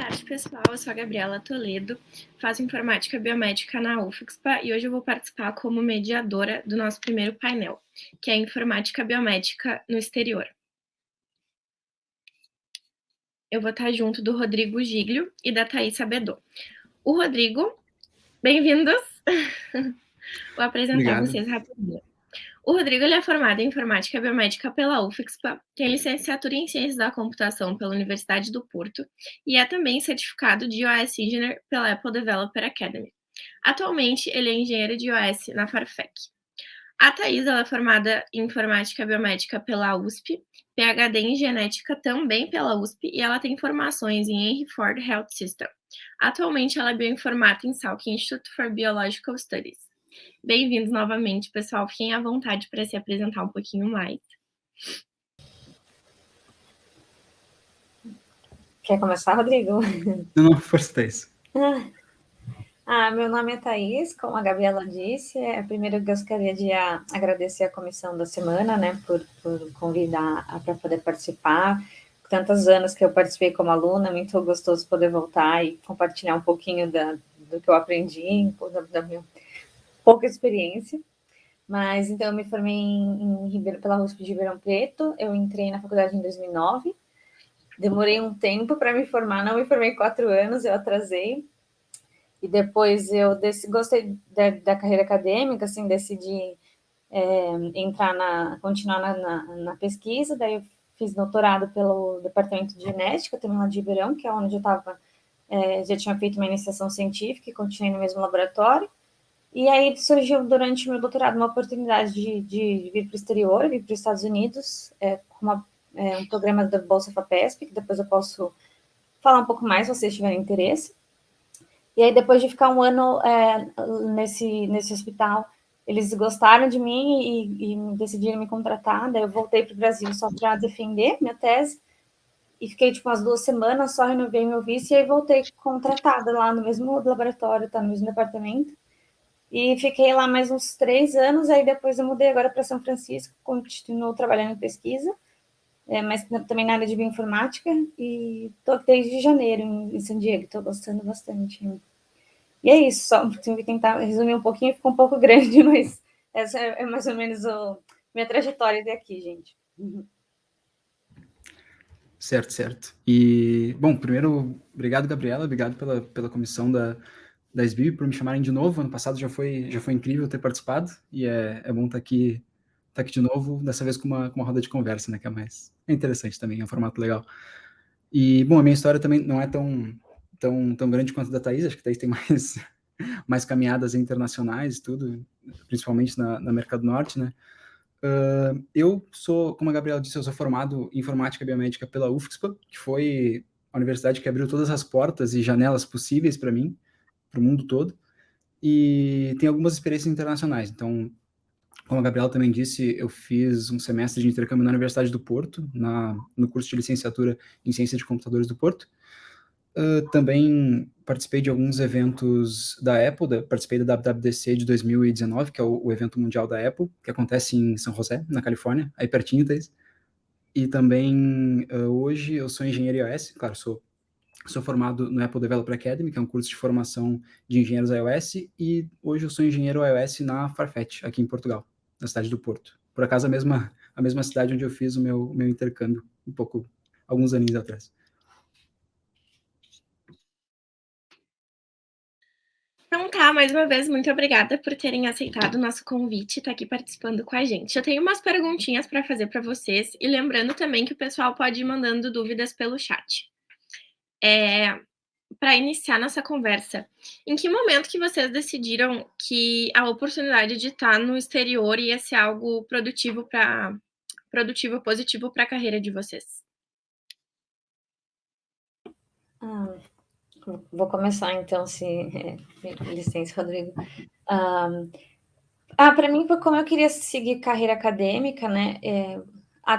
tarde, pessoal. Eu sou a Gabriela Toledo, faço informática biomédica na UFSPA e hoje eu vou participar como mediadora do nosso primeiro painel, que é informática biomédica no exterior. Eu vou estar junto do Rodrigo Giglio e da Thaís Sabedô. O Rodrigo, bem-vindos! Vou apresentar Obrigado. vocês rapidinho. O Rodrigo ele é formado em informática biomédica pela UFSPA, tem licenciatura em ciências da computação pela Universidade do Porto e é também certificado de iOS Engineer pela Apple Developer Academy. Atualmente, ele é engenheiro de iOS na Farfetch. A Thaís ela é formada em informática biomédica pela USP, PhD em genética também pela USP e ela tem formações em Henry Ford Health System. Atualmente, ela é bioinformata em Salk Institute for Biological Studies. Bem-vindos novamente, pessoal. Fiquem à vontade para se apresentar um pouquinho mais. Quer começar, Rodrigo? Não, força, Thaís. Meu nome é Thaís, como a Gabriela disse. Primeiro eu gostaria de agradecer a comissão da semana, né, por convidar para poder participar. Tantos anos que eu participei como aluna, muito gostoso poder voltar e compartilhar um pouquinho do que eu aprendi, da minha pouca experiência. Mas, então, eu me formei pela USP de Ribeirão Preto, eu entrei na faculdade em 2009, demorei um tempo para me formar, não me formei 4 anos, eu atrasei, e depois eu gostei da carreira acadêmica, assim, decidi continuar na pesquisa, daí eu fiz doutorado pelo Departamento de Genética, também lá de Ribeirão, que é onde eu estava, já tinha feito uma iniciação científica e continuei no mesmo laboratório. E aí surgiu durante o meu doutorado uma oportunidade de vir para o exterior, vir para os Estados Unidos, com um programa da Bolsa FAPESP, que depois eu posso falar um pouco mais se vocês tiverem interesse. E aí, depois de ficar um ano nesse hospital, eles gostaram de mim e decidiram me contratar. Daí eu voltei para o Brasil só para defender minha tese. E fiquei, umas 2 semanas, só renovei meu visto e aí voltei contratada lá no mesmo laboratório, tá, no mesmo departamento. E fiquei lá mais uns 3 anos, aí depois eu mudei agora para São Francisco, continuo trabalhando em pesquisa, mas também na área de bioinformática, e estou desde janeiro em San Diego, estou gostando bastante. E é isso, só tive que tentar resumir um pouquinho, ficou um pouco grande, mas essa é mais ou menos minha trajetória até aqui, gente. Certo. E, bom, primeiro, obrigado, Gabriela, obrigado pela comissão da SBIO, por me chamarem de novo. Ano passado já foi incrível ter participado, e é bom estar aqui de novo, dessa vez com uma roda de conversa, né, que é interessante também, é um formato legal. E, bom, a minha história também não é tão grande quanto a da Thaís, acho que a Thaís tem mais caminhadas internacionais, tudo, principalmente na América do Norte, né. Eu sou, como a Gabriela disse, eu sou formado em informática biomédica pela UFSPA, que foi a universidade que abriu todas as portas e janelas possíveis para mim, para o mundo todo, e tem algumas experiências internacionais. Então, como a Gabriela também disse, eu fiz um semestre de intercâmbio na Universidade do Porto, no curso de licenciatura em Ciência de Computadores do Porto. Também participei de alguns eventos da Apple, participei da WWDC de 2019, que é o evento mundial da Apple, que acontece em São José, na Califórnia, aí pertinho, Thaís. E também, hoje, eu sou engenheiro iOS, claro, sou formado no Apple Developer Academy, que é um curso de formação de engenheiros iOS, e hoje eu sou engenheiro iOS na Farfetch, aqui em Portugal, na cidade do Porto. Por acaso, a mesma cidade onde eu fiz o meu intercâmbio, alguns aninhos atrás. Então tá, mais uma vez, muito obrigada por terem aceitado o nosso convite e estar aqui participando com a gente. Eu tenho umas perguntinhas para fazer para vocês, e lembrando também que o pessoal pode ir mandando dúvidas pelo chat. Para iniciar nossa conversa, em que momento que vocês decidiram que a oportunidade de estar no exterior ia ser algo positivo para a carreira de vocês? Vou começar, então, licença, Rodrigo. Para mim, como eu queria seguir carreira acadêmica, né,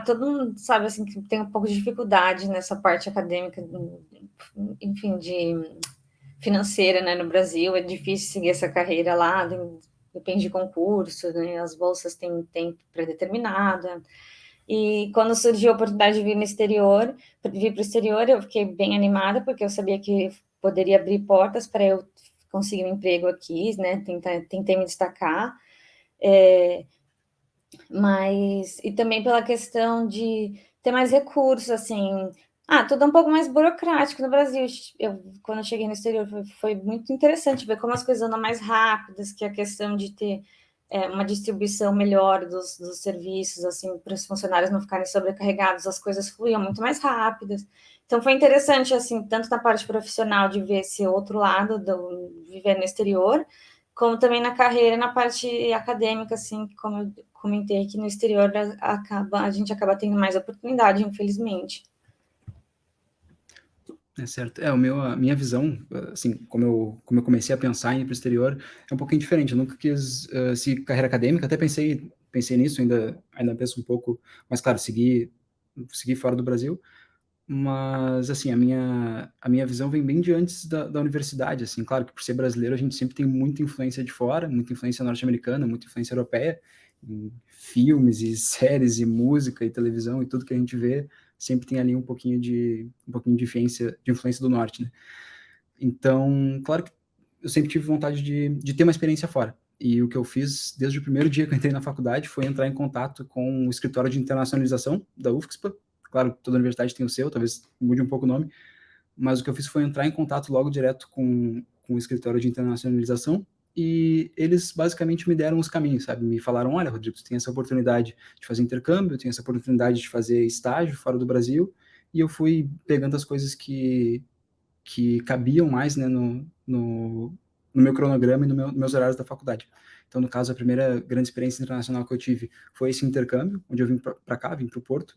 todo mundo sabe, assim, que tem um pouco de dificuldade nessa parte acadêmica, enfim, financeira, né, no Brasil, é difícil seguir essa carreira lá, depende de concurso, né, as bolsas têm tempo pré-determinado, E quando surgiu a oportunidade de vir para o exterior, eu fiquei bem animada, porque eu sabia que poderia abrir portas para eu conseguir um emprego aqui, né? Tentei me destacar. Mas, e também pela questão de ter mais recursos, assim. Tudo um pouco mais burocrático no Brasil. Quando eu cheguei no exterior, foi muito interessante ver como as coisas andam mais rápidas, que a questão de ter uma distribuição melhor dos serviços, assim, para os funcionários não ficarem sobrecarregados, as coisas fluíam muito mais rápidas. Então, foi interessante, assim, tanto na parte profissional de ver esse outro lado do viver no exterior, como também na carreira, na parte acadêmica, assim, como eu comentei que no exterior a gente acaba tendo mais oportunidade, infelizmente. É certo. A minha visão, assim, como eu comecei a pensar em ir para o exterior, é um pouquinho diferente. Eu nunca quis seguir carreira acadêmica, até pensei nisso, ainda penso um pouco, mas claro, seguir fora do Brasil. Mas, assim, a minha visão vem bem de antes da universidade, assim, claro que por ser brasileiro a gente sempre tem muita influência de fora, muita influência norte-americana, muita influência europeia, em filmes e séries e música e televisão e tudo que a gente vê, sempre tem ali um pouquinho de influência do norte, né? Então, claro que eu sempre tive vontade de ter uma experiência fora. E o que eu fiz desde o primeiro dia que eu entrei na faculdade foi entrar em contato com o escritório de internacionalização da UFSPA. Claro, toda universidade tem o seu, talvez mude um pouco o nome, mas o que eu fiz foi entrar em contato logo direto com o escritório de internacionalização e eles basicamente me deram os caminhos, sabe? Me falaram, olha, Rodrigo, tu tem essa oportunidade de fazer intercâmbio, tem essa oportunidade de fazer estágio fora do Brasil, e eu fui pegando as coisas que cabiam mais, né, no meu cronograma e nos meus horários da faculdade. Então, no caso, a primeira grande experiência internacional que eu tive foi esse intercâmbio, onde eu vim para cá, vim para o Porto,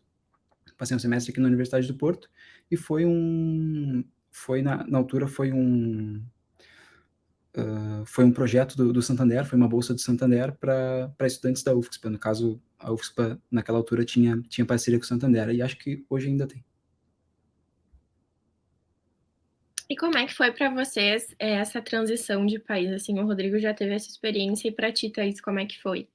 passei um semestre aqui na Universidade do Porto, e na altura, foi um projeto do Santander, foi uma bolsa do Santander para estudantes da UFSPA. No caso, a UFSPA, naquela altura, tinha parceria com o Santander, e acho que hoje ainda tem. E como é que foi para vocês essa transição de país? Assim, o Rodrigo já teve essa experiência, e para ti, Thaís, como é que foi?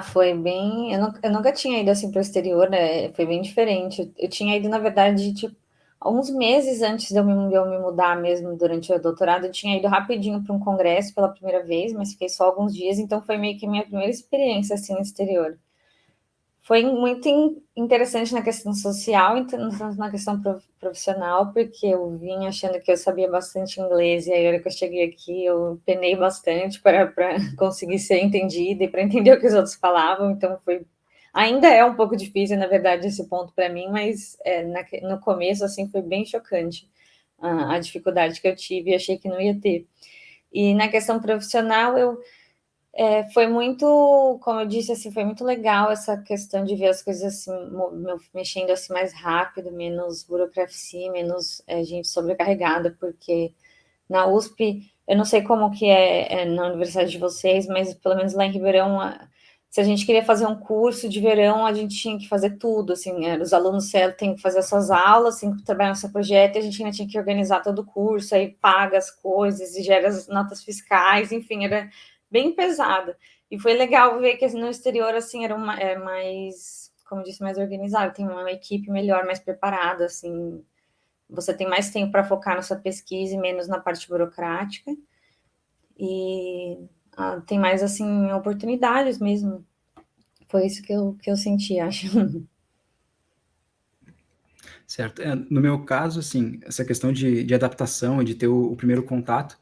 Foi bem. Eu nunca tinha ido assim para o exterior, né? Foi bem diferente. Eu tinha ido, na verdade, tipo, alguns meses antes de eu me mudar mesmo durante o doutorado. Eu tinha ido rapidinho para um congresso pela primeira vez, mas fiquei só alguns dias, então foi meio que a minha primeira experiência assim no exterior. Foi muito interessante na questão social e na questão profissional, porque eu vim achando que eu sabia bastante inglês, e aí, a hora que eu cheguei aqui, eu penei bastante para conseguir ser entendida e para entender o que os outros falavam, então ainda é um pouco difícil, na verdade, esse ponto para mim, mas no começo, assim, foi bem chocante a dificuldade que eu tive e achei que não ia ter. E na questão profissional, foi muito, como eu disse, assim, foi muito legal essa questão de ver as coisas assim, mexendo assim mais rápido, menos burocracia, menos gente sobrecarregada, porque na USP, eu não sei como que é na universidade de vocês, mas pelo menos lá em Ribeirão, se a gente queria fazer um curso de verão, a gente tinha que fazer tudo, assim, os alunos têm que fazer as suas aulas, têm que trabalhar no seu projeto, e a gente ainda tinha que organizar todo o curso, aí paga as coisas e gera as notas fiscais, enfim, era bem pesada. E foi legal ver que no exterior, assim, era mais, como eu disse, mais organizado, tem uma equipe melhor, mais preparada, assim, você tem mais tempo para focar na sua pesquisa e menos na parte burocrática. E tem mais, assim, oportunidades mesmo. Foi isso que eu senti, acho. Certo. No meu caso, assim, essa questão de adaptação e de ter o primeiro contato,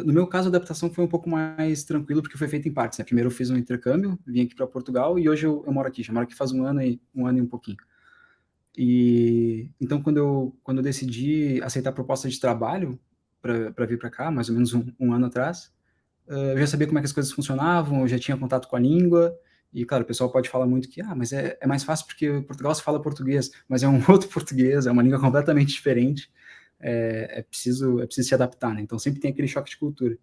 no meu caso, a adaptação foi um pouco mais tranquilo, porque foi feita em partes, né? Primeiro eu fiz um intercâmbio, vim aqui para Portugal, e hoje eu moro aqui. Já moro aqui faz um ano e um pouquinho. E então, quando eu decidi aceitar a proposta de trabalho para vir para cá, mais ou menos um ano atrás, eu já sabia como é que as coisas funcionavam, eu já tinha contato com a língua, e claro, o pessoal pode falar muito que, mas é mais fácil porque em Portugal se fala português, mas é um outro português, é uma língua completamente diferente, é preciso se adaptar, né? Então sempre tem aquele choque de cultura.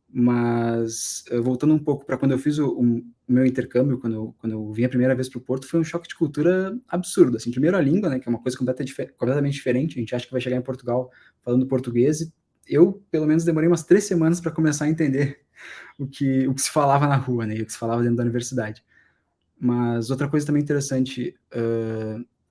Mas, voltando um pouco para quando eu fiz o meu intercâmbio, quando eu vim a primeira vez para o Porto, foi um choque de cultura absurdo, assim, primeiro a língua, né, que é uma coisa completamente diferente, a gente acha que vai chegar em Portugal falando português, e eu, pelo menos, demorei umas 3 semanas para começar a entender o que se falava na rua, né, e o que se falava dentro da universidade. Mas outra coisa também interessante,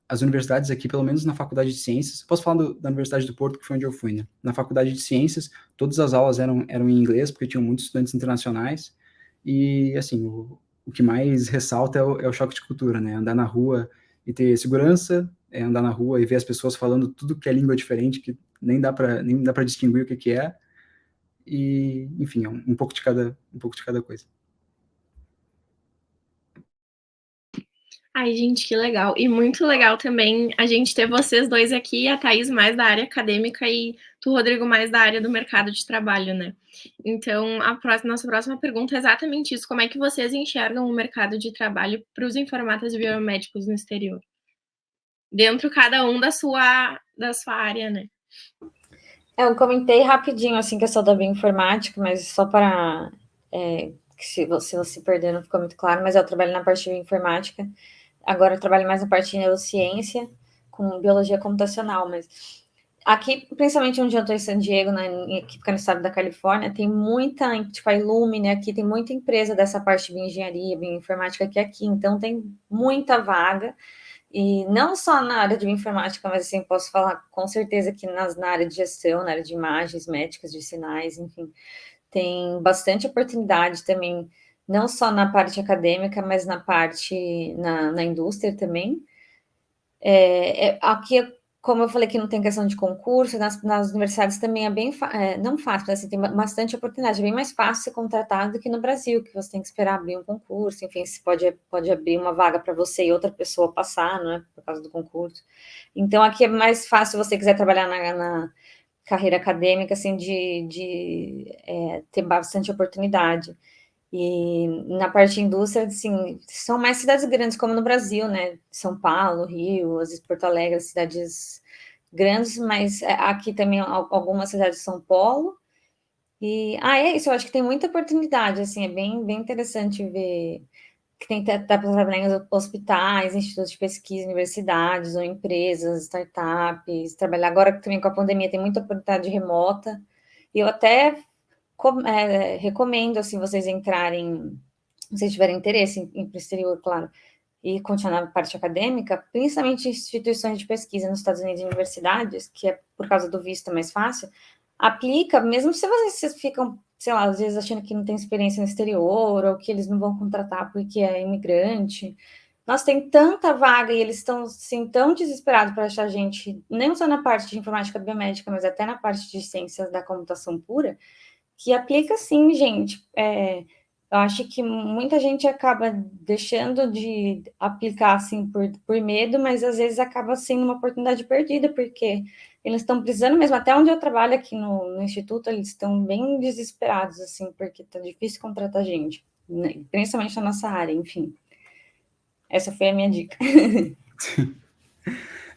as universidades aqui, pelo menos na faculdade de ciências, posso falar da Universidade do Porto, que foi onde eu fui, né? Na faculdade de ciências, todas as aulas eram em inglês, porque tinham muitos estudantes internacionais, e, assim, o que mais ressalta é o choque de cultura, né? Andar na rua e ter segurança, andar na rua e ver as pessoas falando tudo que é língua diferente, que nem dá para distinguir o que é, e, enfim, um pouco de cada coisa. Ai, gente, que legal. E muito legal também a gente ter vocês dois aqui, a Thaís mais da área acadêmica e tu, Rodrigo, mais da área do mercado de trabalho, né? Então, nossa próxima pergunta é exatamente isso. Como é que vocês enxergam o mercado de trabalho para os informatas biomédicos no exterior? Dentro cada um da sua área, né? Eu comentei rapidinho, assim, que eu sou da bioinformática, mas só para... se você perder, não ficou muito claro, mas eu trabalho na parte de bioinformática. Agora eu trabalho mais na parte de neurociência, com biologia computacional, mas aqui, principalmente onde eu estou em San Diego, que fica no estado da Califórnia, tem muita, tipo a Illumine aqui, tem muita empresa dessa parte de bioengenharia, bioinformática aqui, então tem muita vaga, e não só na área de bioinformática, mas assim, posso falar com certeza que na área de gestão, na área de imagens médicas, de sinais, enfim, tem bastante oportunidade também, não só na parte acadêmica, mas na indústria também. Aqui, como eu falei que não tem questão de concurso, nas universidades também é bem, não fácil, mas assim, tem bastante oportunidade, é bem mais fácil ser contratado do que no Brasil, que você tem que esperar abrir um concurso, enfim, você pode abrir uma vaga para você e outra pessoa passar, não é, por causa do concurso. Então, aqui é mais fácil se você quiser trabalhar na carreira acadêmica, assim, ter bastante oportunidade. E na parte de indústria, assim, são mais cidades grandes, como no Brasil, né? São Paulo, Rio, às vezes Porto Alegre, cidades grandes, mas aqui também algumas cidades de São Paulo. E, é isso, eu acho que tem muita oportunidade, assim, é bem, bem interessante ver que dá para trabalhar em hospitais, institutos de pesquisa, universidades ou empresas, startups, trabalhar agora também com a pandemia, tem muita oportunidade remota. E eu até recomendo, assim, vocês entrarem, se vocês tiverem interesse em ir para o exterior, claro, e continuar na parte acadêmica, principalmente instituições de pesquisa nos Estados Unidos e universidades, que é por causa do visto mais fácil, aplica, mesmo se vocês ficam, sei lá, às vezes achando que não tem experiência no exterior, ou que eles não vão contratar porque é imigrante. Nós tem tanta vaga e eles estão, assim, tão desesperados para achar gente, não só na parte de informática biomédica, mas até na parte de ciências da computação pura, que aplica sim, gente. Eu acho que muita gente acaba deixando de aplicar assim por medo, mas às vezes acaba sendo uma oportunidade perdida, porque eles estão precisando mesmo. Até onde eu trabalho aqui no Instituto, eles estão bem desesperados, assim, porque está difícil contratar gente, né? Principalmente na nossa área, enfim. Essa foi a minha dica.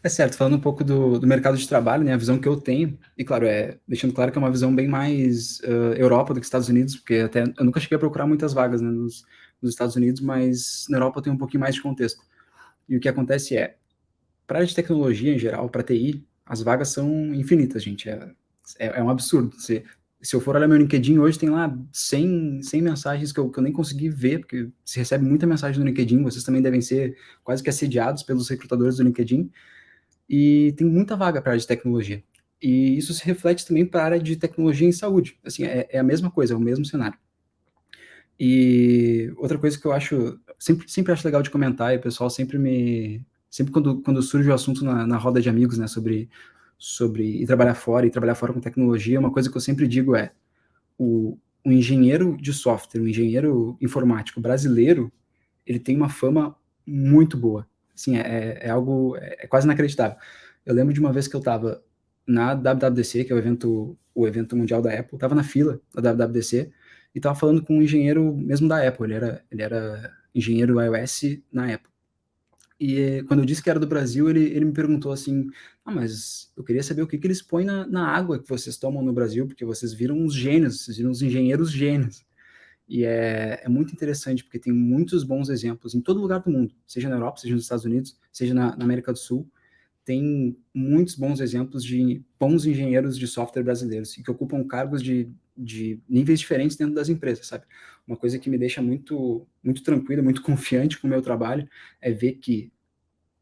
É certo, falando um pouco do mercado de trabalho, né, a visão que eu tenho, e claro, deixando claro que é uma visão bem mais Europa do que Estados Unidos, porque até eu nunca cheguei a procurar muitas vagas, né, nos Estados Unidos, mas na Europa eu tenho um pouquinho mais de contexto. E o que acontece para a área de tecnologia em geral, para TI, as vagas são infinitas, gente, é um absurdo. Se eu for olhar meu LinkedIn hoje, tem lá 100 mensagens que eu nem consegui ver, porque se recebe muita mensagem no LinkedIn, vocês também devem ser quase que assediados pelos recrutadores do LinkedIn, e tem muita vaga para a área de tecnologia. E isso se reflete também para a área de tecnologia em saúde. Assim, é a mesma coisa, é o mesmo cenário. E outra coisa que eu acho, sempre acho legal de comentar, e o pessoal sempre quando surge o assunto na roda de amigos, né, sobre ir trabalhar fora e trabalhar fora com tecnologia, uma coisa que eu sempre digo é, o engenheiro de software, o engenheiro informático brasileiro, ele tem uma fama muito boa. Assim, é algo, quase inacreditável. Eu lembro de uma vez que eu estava na WWDC, que é o evento mundial da Apple, estava na fila da WWDC e estava falando com um engenheiro mesmo da Apple, ele era engenheiro iOS na Apple. E quando eu disse que era do Brasil, ele me perguntou assim, mas eu queria saber o que eles põem na água que vocês tomam no Brasil, porque vocês viram uns gênios, vocês viram uns engenheiros gênios. E é muito interessante, porque tem muitos bons exemplos em todo lugar do mundo, seja na Europa, seja nos Estados Unidos, seja na América do Sul, tem muitos bons exemplos de bons engenheiros de software brasileiros, e que ocupam cargos de de níveis diferentes dentro das empresas, sabe? Uma coisa que me deixa muito, muito tranquilo, muito confiante com o meu trabalho é ver que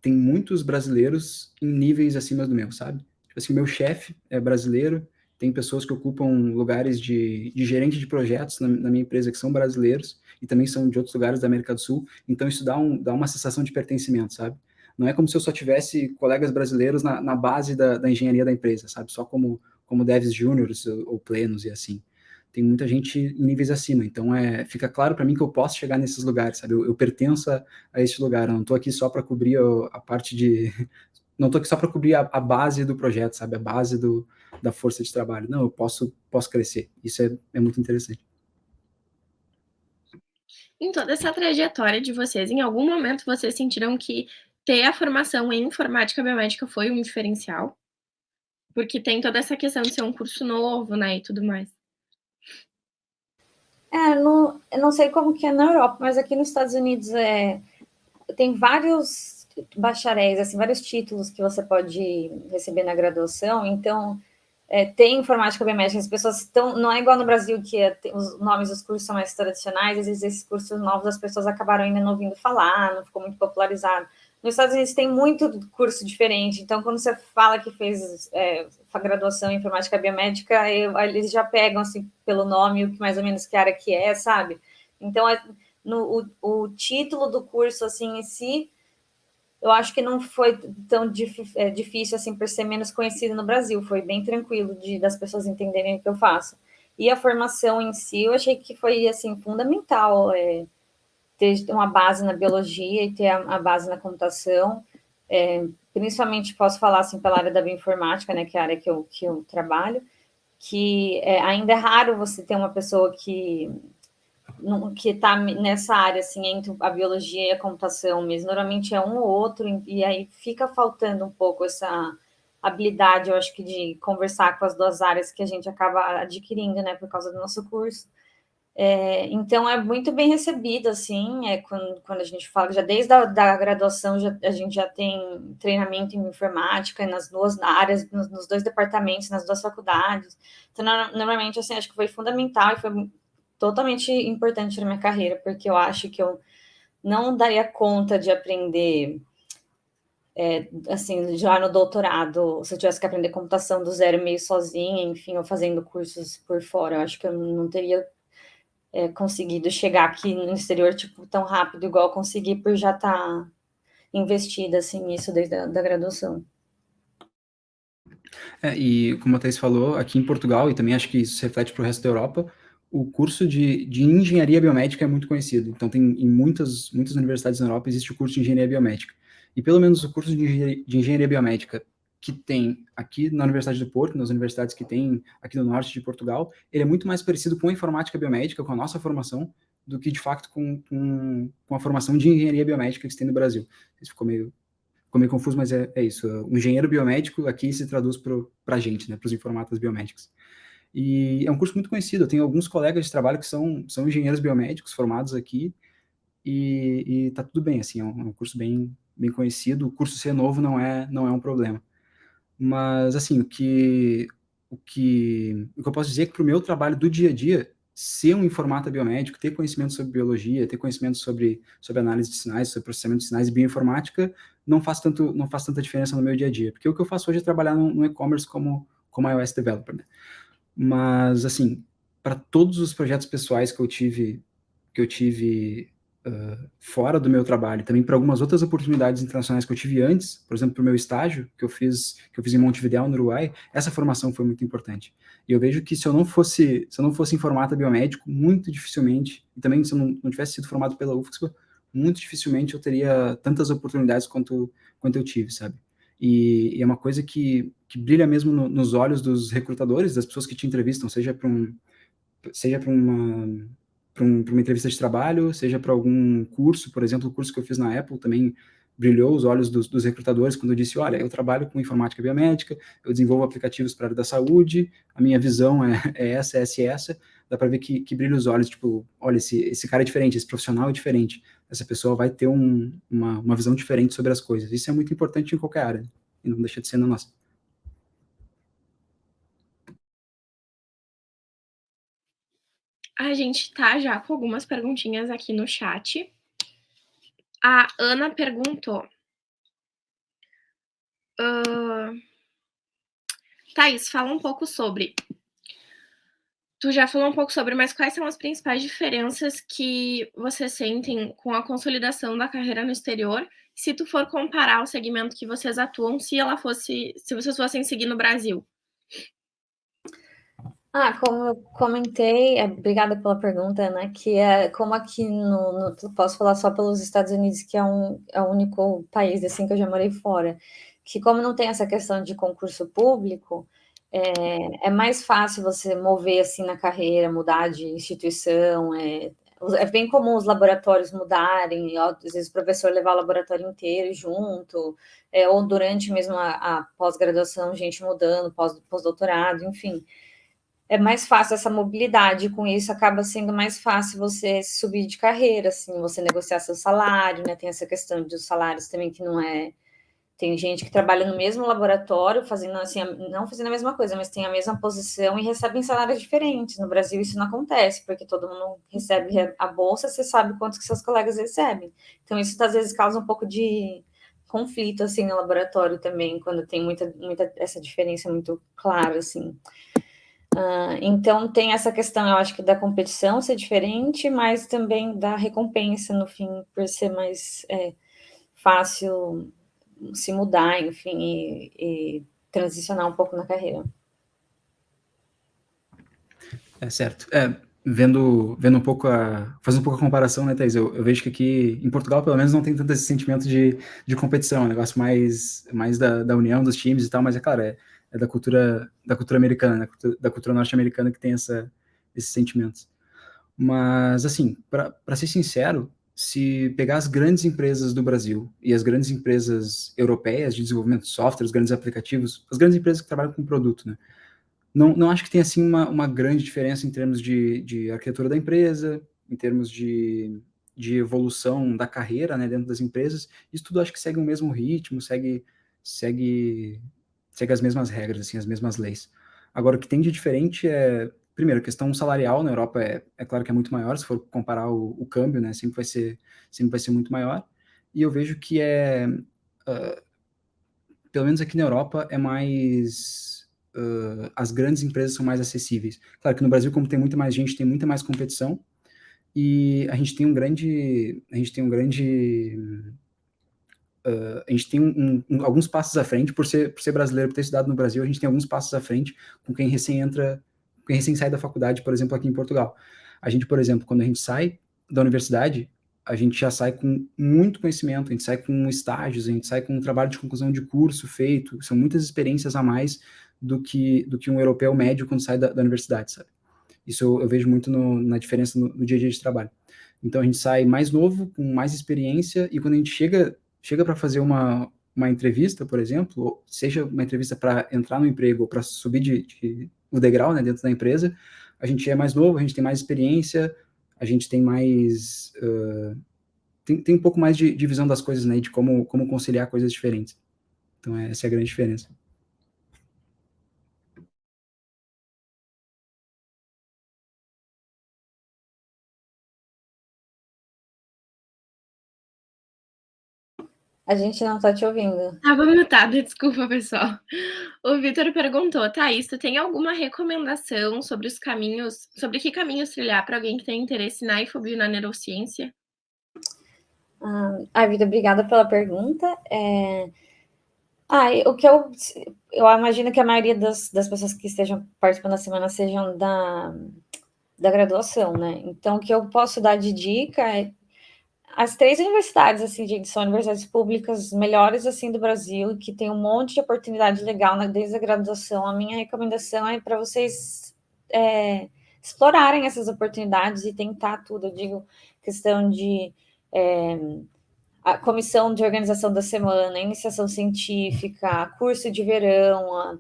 tem muitos brasileiros em níveis acima do meu, sabe? Tipo assim, meu chefe é brasileiro, tem pessoas que ocupam lugares de gerente de projetos na minha empresa que são brasileiros e também são de outros lugares da América do Sul, então isso dá uma sensação de pertencimento, sabe? Não é como se eu só tivesse colegas brasileiros na base da engenharia da empresa, sabe? Só como devs júniores ou plenos e assim. Tem muita gente em níveis acima, então fica claro para mim que eu posso chegar nesses lugares, sabe? Eu pertenço a este lugar, eu não estou aqui só para cobrir a parte de... Não estou aqui só para cobrir a base do projeto, sabe? A base da força de trabalho. Não, eu posso crescer. Isso é muito interessante. Em toda essa trajetória de vocês, em algum momento vocês sentiram que ter a formação em informática biomédica foi um diferencial? Porque tem toda essa questão de ser um curso novo, né, e tudo mais. Eu não sei como que é na Europa, mas aqui nos Estados Unidos tem vários bacharéis, assim, vários títulos que você pode receber na graduação. Então, tem informática biomédica, as pessoas estão... Não é igual no Brasil, que os nomes dos cursos são mais tradicionais, às vezes esses cursos novos as pessoas acabaram ainda não ouvindo falar, não ficou muito popularizado. Nos Estados Unidos tem muito curso diferente, então quando você fala que fez graduação em informática biomédica, eles já pegam assim, pelo nome, o que mais ou menos que área que é, sabe? Então, o título do curso assim, em si, eu acho que não foi tão difícil assim por ser menos conhecido no Brasil, foi bem tranquilo das pessoas entenderem o que eu faço. E a formação em si, eu achei que foi assim fundamental, ter uma base na biologia e ter a base na computação, principalmente posso falar assim pela área da bioinformática, né, que é a área que eu trabalho, que ainda é raro você ter uma pessoa que está nessa área, assim, entre a biologia e a computação mesmo. Normalmente é um ou outro, e aí fica faltando um pouco essa habilidade, eu acho que, de conversar com as duas áreas que a gente acaba adquirindo, né, por causa do nosso curso. Então, é muito bem recebido, assim, quando a gente fala, já desde da graduação, a gente já tem treinamento em informática nas duas áreas, nos dois departamentos, nas duas faculdades. Então, normalmente, assim, acho que foi fundamental e foi totalmente importante na minha carreira, porque eu acho que eu não daria conta de aprender, assim, já no doutorado, se eu tivesse que aprender computação do zero meio sozinha, enfim, ou fazendo cursos por fora, eu acho que eu não teria conseguido chegar aqui no exterior, tipo, tão rápido, igual eu consegui por já estar investida, assim, nisso desde a da graduação. E como a Thais falou, aqui em Portugal, e também acho que isso se reflete para o resto da Europa, o curso de engenharia biomédica é muito conhecido. Então, em muitas universidades na Europa existe o curso de engenharia biomédica. E pelo menos o curso de engenharia biomédica que tem aqui na Universidade do Porto, nas universidades que tem aqui no norte de Portugal, ele é muito mais parecido com a informática biomédica, com a nossa formação, do que de fato com a formação de engenharia biomédica que se tem no Brasil. Isso ficou meio confuso, mas é isso. O engenheiro biomédico aqui se traduz para a gente, né, para os informatas biomédicos. E é um curso muito conhecido. Eu tenho alguns colegas de trabalho que são engenheiros biomédicos formados aqui e tá tudo bem, assim, é um curso bem conhecido. O curso ser novo não é um problema. Mas, assim, o que eu posso dizer é que para o meu trabalho do dia a dia, ser um informata biomédico, ter conhecimento sobre biologia, ter conhecimento sobre análise de sinais, sobre processamento de sinais e bioinformática, não faz tanta diferença no meu dia a dia. Porque o que eu faço hoje é trabalhar no e-commerce como iOS developer, né? Mas, assim, para todos os projetos pessoais que eu tive fora do meu trabalho, também para algumas outras oportunidades internacionais que eu tive antes, por exemplo, para o meu estágio que eu fiz em Montevidéu, no Uruguai, essa formação foi muito importante. E eu vejo que se eu não fosse informata biomédico, muito dificilmente, e também se eu não tivesse sido formado pela UFSC, muito dificilmente eu teria tantas oportunidades quanto eu tive, sabe? E é uma coisa que brilha mesmo nos olhos dos recrutadores, das pessoas que te entrevistam, seja para uma entrevista de trabalho, seja para algum curso, por exemplo, o curso que eu fiz na Apple também brilhou os olhos dos recrutadores quando eu disse, olha, eu trabalho com informática biomédica, eu desenvolvo aplicativos para a área da saúde, a minha visão é essa, dá para ver que brilha os olhos, tipo, olha, esse cara é diferente, esse profissional é diferente, essa pessoa vai ter uma visão diferente sobre as coisas. Isso é muito importante em qualquer área, e não deixa de ser na nossa. A gente tá já com algumas perguntinhas aqui no chat. A Ana perguntou: Thaís, fala um pouco sobre. Tu já falou um pouco sobre, mas quais são as principais diferenças que vocês sentem com a consolidação da carreira no exterior? Se tu for comparar o segmento que vocês atuam, se vocês fossem seguir no Brasil. Como eu comentei, obrigada pela pergunta, né? Que como aqui posso falar só pelos Estados Unidos, que é o único país assim que eu já morei fora, que como não tem essa questão de concurso público, é mais fácil você mover assim na carreira, mudar de instituição. É bem comum os laboratórios mudarem, às vezes o professor levar o laboratório inteiro junto, ou durante mesmo a pós-graduação, gente mudando, pós-doutorado, enfim. É mais fácil essa mobilidade, com isso acaba sendo mais fácil você subir de carreira, assim, você negociar seu salário, né? Tem essa questão dos salários também que não é. Tem gente que trabalha no mesmo laboratório, fazendo assim, não fazendo a mesma coisa, mas tem a mesma posição e recebem salários diferentes. No Brasil isso não acontece, porque todo mundo recebe a bolsa, você sabe quanto que seus colegas recebem. Então isso às vezes causa um pouco de conflito assim no laboratório também, quando tem muita essa diferença muito clara assim. Então tem essa questão, eu acho que da competição ser diferente, mas também da recompensa no fim, por ser mais fácil se mudar, enfim, e transicionar um pouco na carreira. Certo. Vendo um pouco fazendo um pouco a comparação, né, Thaís? Eu vejo que aqui em Portugal, pelo menos, não tem tanto esse sentimento de competição, é um negócio mais da união dos times e tal, mas é claro, é da cultura americana, né, da cultura norte-americana que tem esses sentimentos. Mas, assim, para ser sincero, se pegar as grandes empresas do Brasil e as grandes empresas europeias de desenvolvimento de software, os grandes aplicativos, as grandes empresas que trabalham com produto, né? Não acho que tenha, assim, uma grande diferença em termos de arquitetura da empresa, em termos de evolução da carreira, né, dentro das empresas. Isso tudo acho que segue o mesmo ritmo, segue as mesmas regras, assim, as mesmas leis. Agora, o que tem de diferente primeiro, a questão salarial na Europa é claro que é muito maior, se for comparar o câmbio, né, sempre vai ser muito maior. E eu vejo que uh, pelo menos aqui na Europa, é mais. As grandes empresas são mais acessíveis. Claro que no Brasil, como tem muita mais gente, tem muita mais competição, e a gente tem um grande. A gente tem um grande. A gente tem alguns passos à frente, por ser brasileiro, por ter estudado no Brasil, a gente tem alguns passos à frente com quem recém entra, quem recém sai da faculdade, por exemplo, aqui em Portugal. A gente, por exemplo, quando a gente sai da universidade, a gente já sai com muito conhecimento, a gente sai com estágios, a gente sai com um trabalho de conclusão de curso feito, são muitas experiências a mais do que um europeu médio quando sai da universidade, sabe? Isso eu vejo muito na diferença no dia a dia de trabalho. Então a gente sai mais novo, com mais experiência, e quando a gente chega para fazer uma entrevista, por exemplo, ou seja uma entrevista para entrar no emprego ou para subir o degrau, né, dentro da empresa, a gente é mais novo, a gente tem mais experiência, a gente tem mais tem um pouco mais de visão das coisas, né, de como conciliar coisas diferentes. Então essa é a grande diferença. A gente não está te ouvindo. Estava mutada, desculpa, pessoal. O Vitor perguntou: Thaís, tu tem alguma recomendação sobre que caminhos trilhar para alguém que tem interesse na IFOB e na neurociência? Vitor, obrigada pela pergunta. O que eu imagino que a maioria das pessoas que estejam participando da semana sejam da graduação, né? Então, o que eu posso dar de dica é as 3 universidades, assim, gente, são universidades públicas melhores, assim, do Brasil, que tem um monte de oportunidade legal, né, desde a graduação. A minha recomendação é para vocês explorarem essas oportunidades e tentar tudo. Eu digo, questão de a comissão de organização da semana, iniciação científica, curso de verão,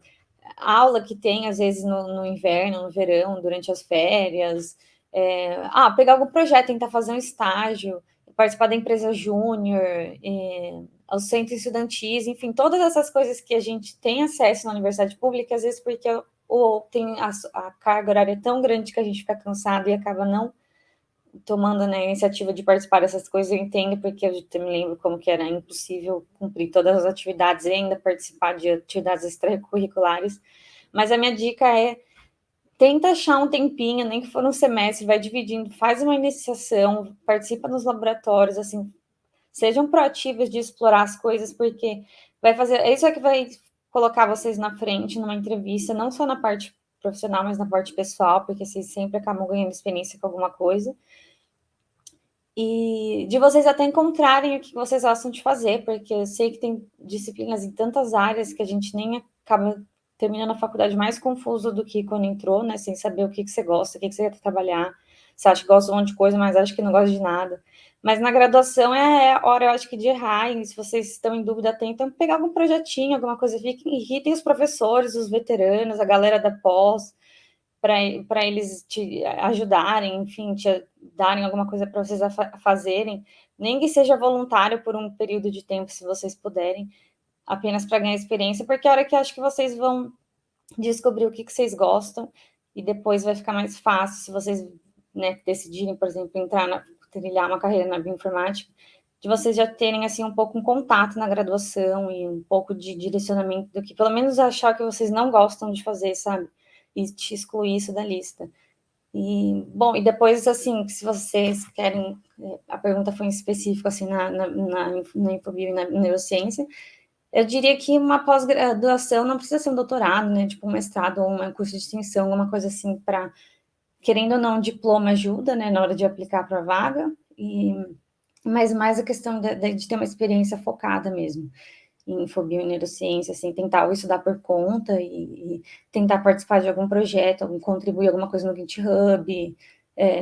a aula que tem, às vezes, no inverno, no verão, durante as férias. Pegar algum projeto, tentar fazer um estágio, participar da empresa júnior, aos centros estudantis, enfim, todas essas coisas que a gente tem acesso na universidade pública, às vezes porque ou tem a carga horária tão grande que a gente fica cansado e acaba não tomando, né, a iniciativa de participar dessas coisas. Eu entendo, porque eu também lembro como que era impossível cumprir todas as atividades e ainda participar de atividades extracurriculares. Mas a minha dica é: tenta achar um tempinho, nem que for um semestre, vai dividindo, faz uma iniciação, participa nos laboratórios, assim, sejam proativos de explorar as coisas, porque vai fazer, é isso que vai colocar vocês na frente numa entrevista, não só na parte profissional, mas na parte pessoal, porque vocês sempre acabam ganhando experiência com alguma coisa. E de vocês até encontrarem o que vocês gostam de fazer, porque eu sei que tem disciplinas em tantas áreas que a gente nem acaba terminando a faculdade mais confuso do que quando entrou, né? Sem saber o que você gosta, o que você quer trabalhar. Você acha que gosta de um monte de coisa, mas acha que não gosta de nada. Mas na graduação é a hora, eu acho que, de errar, e se vocês estão em dúvida, tentam pegar algum projetinho, alguma coisa, irritem os professores, os veteranos, a galera da pós, para eles te ajudarem, enfim, te darem alguma coisa para vocês fazerem, nem que seja voluntário por um período de tempo, se vocês puderem, apenas para ganhar experiência, porque é a hora que eu acho que vocês vão descobrir o que vocês gostam, e depois vai ficar mais fácil se vocês, né, decidirem, por exemplo, trilhar uma carreira na bioinformática, de vocês já terem, assim, um pouco um contato na graduação e um pouco de direcionamento do que, pelo menos, achar que vocês não gostam de fazer, sabe? E te excluir isso da lista. E, bom, e depois, assim, se vocês querem, a pergunta foi em específico, assim, na infobio e na neurociência, eu diria que uma pós-graduação não precisa ser um doutorado, né, tipo um mestrado ou um curso de extensão, alguma coisa assim, para, querendo ou não, um diploma ajuda, né, na hora de aplicar para a vaga, mas mais a questão de ter uma experiência focada mesmo em infobio e neurociência, assim, tentar estudar por conta e tentar participar de algum projeto, contribuir alguma coisa no GitHub,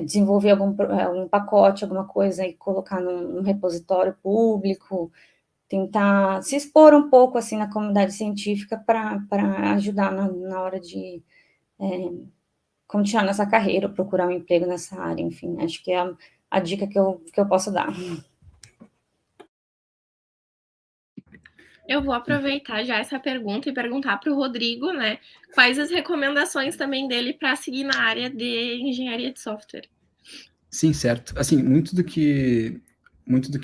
desenvolver algum pacote, alguma coisa e colocar num repositório público, tentar se expor um pouco, assim, na comunidade científica para ajudar na hora de continuar nessa carreira, ou procurar um emprego nessa área, enfim, acho que é a dica que eu posso dar. Eu vou aproveitar já essa pergunta e perguntar para o Rodrigo, né, quais as recomendações também dele para seguir na área de engenharia de software. Sim, certo. Assim, muito do que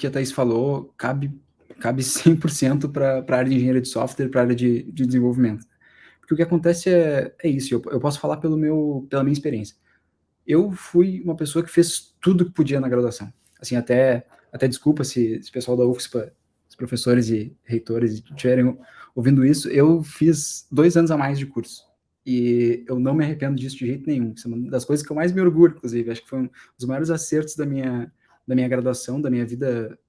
a Thaís falou cabe 100% para a área de engenharia de software, para a área de desenvolvimento. Porque o que acontece é isso, eu posso falar pela minha experiência. Eu fui uma pessoa que fez tudo que podia na graduação. Assim, até desculpa se o pessoal da UFSPA, os professores e reitores estiverem ouvindo isso, eu fiz 2 anos a mais de curso. E eu não me arrependo disso de jeito nenhum. Isso é uma das coisas que eu mais me orgulho, inclusive. Acho que foi um dos maiores acertos da minha graduação, da minha vida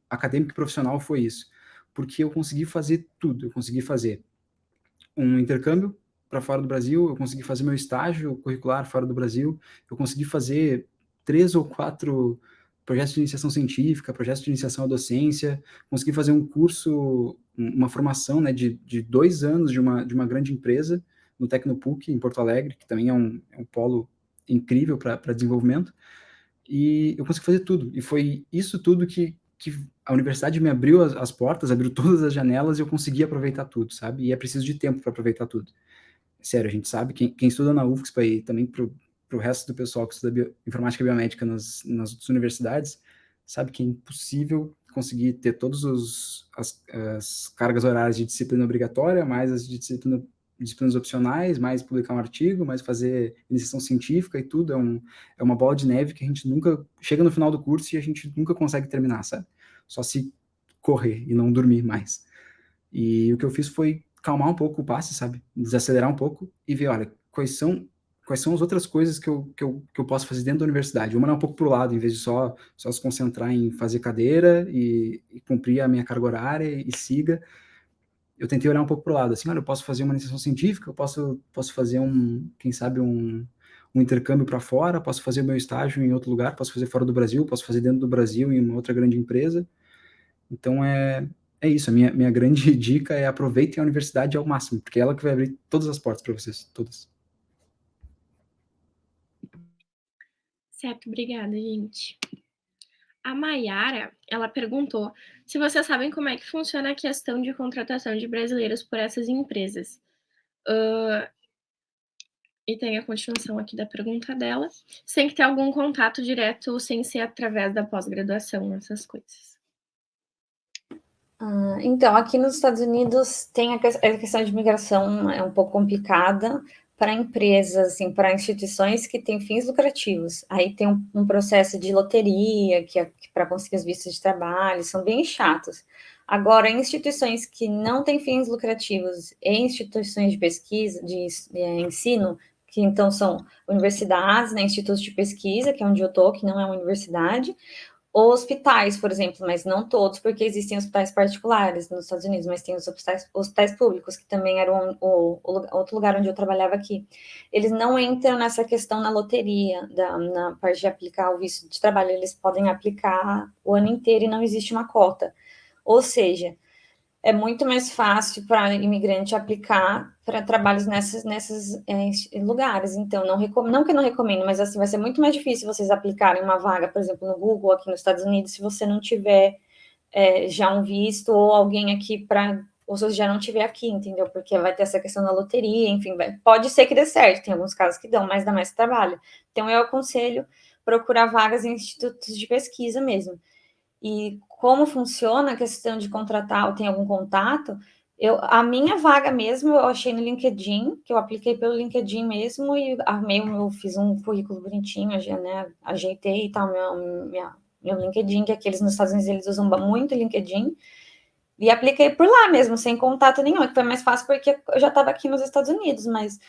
acadêmica e profissional, foi isso. Porque eu consegui fazer tudo. Eu consegui fazer um intercâmbio para fora do Brasil, eu consegui fazer meu estágio curricular fora do Brasil, eu consegui fazer 3 ou 4 projetos de iniciação científica, projetos de iniciação à docência, consegui fazer um curso, uma formação, né, de 2 anos de uma grande empresa, no Tecnopuc, em Porto Alegre, que também é um polo incrível para desenvolvimento, e eu consegui fazer tudo, e foi isso tudo que a universidade me abriu as portas, abriu todas as janelas e eu consegui aproveitar tudo, sabe? E é preciso de tempo para aproveitar tudo. Sério, a gente sabe, quem estuda na UFSPA e também pro resto do pessoal que estuda informática biomédica nas outras universidades, sabe que é impossível conseguir ter todas as cargas horárias de disciplina obrigatória, mais as de disciplinas opcionais, mais publicar um artigo, mais fazer iniciação científica e tudo. É uma bola de neve que a gente nunca chega no final do curso e a gente nunca consegue terminar, sabe? Só se correr e não dormir mais. E o que eu fiz foi calmar um pouco o passe, sabe? Desacelerar um pouco e ver, olha, quais são as outras coisas que eu posso fazer dentro da universidade. Uma é um pouco para o lado, em vez de só se concentrar em fazer cadeira e cumprir a minha carga horária e siga. Eu tentei olhar um pouco para o lado, assim, olha, eu posso fazer uma iniciação científica, eu posso fazer quem sabe, um intercâmbio para fora, posso fazer o meu estágio em outro lugar, posso fazer fora do Brasil, posso fazer dentro do Brasil em uma outra grande empresa. Então, é isso. A minha grande dica é aproveitem a universidade ao máximo, porque é ela que vai abrir todas as portas para vocês, todas. Certo, obrigada, gente. A Mayara, ela perguntou se vocês sabem como é que funciona a questão de contratação de brasileiros por essas empresas. E tem a continuação aqui da pergunta dela, sem que ter algum contato direto, sem ser através da pós-graduação, essas coisas. Então, aqui nos Estados Unidos tem a questão de migração é um pouco complicada para empresas, assim, para instituições que têm fins lucrativos. Aí tem um processo de loteria, que para conseguir os vistos de trabalho, são bem chatos. Agora, em instituições que não têm fins lucrativos e instituições de pesquisa, de ensino, que então são universidades, né, institutos de pesquisa, que é onde eu estou, que não é uma universidade, ou hospitais, por exemplo, mas não todos, porque existem hospitais particulares nos Estados Unidos, mas tem os hospitais públicos, que também era outro lugar onde eu trabalhava aqui. Eles não entram nessa questão na loteria, na parte de aplicar o visto de trabalho, eles podem aplicar o ano inteiro e não existe uma cota. Ou seja, é muito mais fácil para imigrante aplicar para trabalhos nesses lugares. Então, não que eu não recomendo, mas assim, vai ser muito mais difícil vocês aplicarem uma vaga, por exemplo, no Google, aqui nos Estados Unidos, se você não tiver já um visto ou alguém aqui ou se você já não tiver aqui, entendeu? Porque vai ter essa questão da loteria, enfim, pode ser que dê certo, tem alguns casos que dão, mas dá mais trabalho. Então, eu aconselho procurar vagas em institutos de pesquisa mesmo. E como funciona a questão de contratar ou tem algum contato, a minha vaga mesmo eu achei no LinkedIn, que eu apliquei pelo LinkedIn mesmo e fiz um currículo bonitinho, né, ajeitei e tal, meu LinkedIn, que aqueles nos Estados Unidos eles usam muito o LinkedIn, e apliquei por lá mesmo, sem contato nenhum, que foi mais fácil porque eu já estava aqui nos Estados Unidos, mas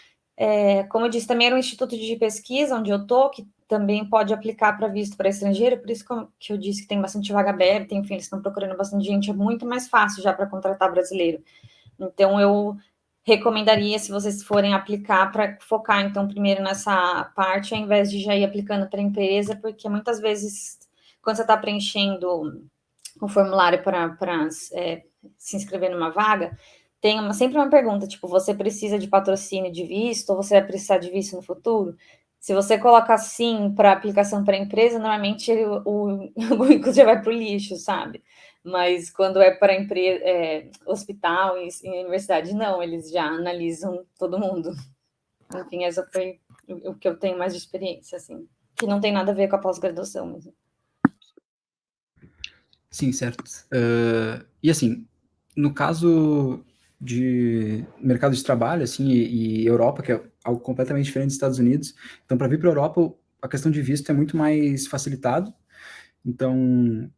como eu disse, também era um instituto de pesquisa onde eu estou, que também pode aplicar para visto para estrangeiro, por isso que eu disse que tem bastante vaga aberta, enfim, eles estão procurando bastante gente, é muito mais fácil já para contratar brasileiro. Então, eu recomendaria, se vocês forem aplicar, para focar, então, primeiro nessa parte, ao invés de já ir aplicando para a empresa, porque muitas vezes, quando você está preenchendo o formulário para se inscrever numa vaga, tem sempre uma pergunta, tipo, você precisa de patrocínio de visto ou você vai precisar de visto no futuro? Se você coloca sim para aplicação para empresa, normalmente o currículo já vai para o lixo, sabe? Mas quando é para hospital e universidade, não, eles já analisam todo mundo. Enfim, essa foi o que eu tenho mais de experiência, assim, que não tem nada a ver com a pós-graduação mesmo. Sim, certo. E assim, no caso de mercado de trabalho, assim, e Europa, que é algo completamente diferente dos Estados Unidos, então para vir para a Europa, a questão de visto é muito mais facilitado. Então,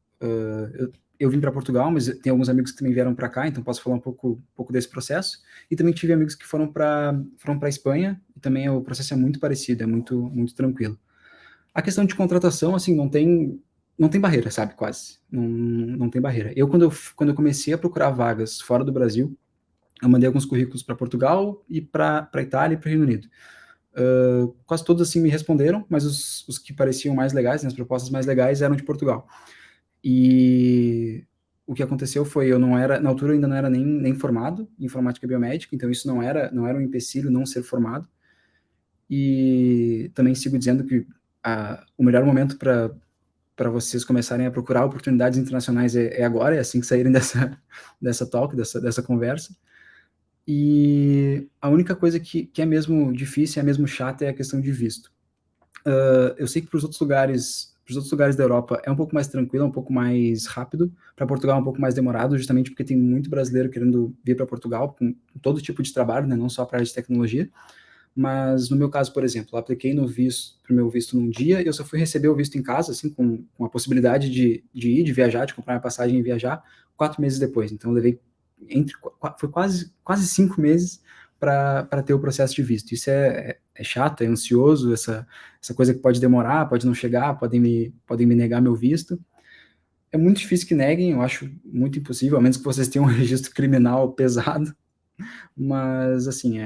eu vim para Portugal, mas tem alguns amigos que também vieram para cá, então posso falar um pouco desse processo. E também tive amigos que foram para Espanha, e também o processo é muito parecido, é muito tranquilo. A questão de contratação, assim, não tem barreira, sabe, quase. Não tem barreira. Quando eu comecei a procurar vagas fora do Brasil, eu mandei alguns currículos para Portugal e para Itália e para o Reino Unido. Quase todos, assim, me responderam, mas os que pareciam mais legais, né, as propostas mais legais eram de Portugal. E o que aconteceu foi, eu não era, na altura eu ainda não era nem formado em informática biomédica, então isso não era um empecilho não ser formado. E também sigo dizendo que o melhor momento para vocês começarem a procurar oportunidades internacionais é agora, é assim que saírem dessa talk, dessa conversa. E a única coisa que é mesmo difícil, é mesmo chata, é a questão de visto. Eu sei que para os outros lugares da Europa é um pouco mais tranquilo, um pouco mais rápido. Para Portugal é um pouo mais demorado, justamente porque tem muito brasileiro querendo vir para Portugal com todo tipo de trabalho, né, não só para a área de tecnologia. Mas no meu caso, por exemplo, eu apliquei para o meu visto num dia e eu só fui receber o visto em casa, assim, com a possibilidade de ir, de viajar, de comprar minha passagem e viajar 4 meses depois. Então, eu levei foi quase 5 meses para ter o processo de visto. Isso é chato, é ansioso, essa coisa que pode demorar, pode não chegar, podem me negar meu visto. É muito difícil que neguem, eu acho muito impossível, a menos que vocês tenham um registro criminal pesado. Mas, assim,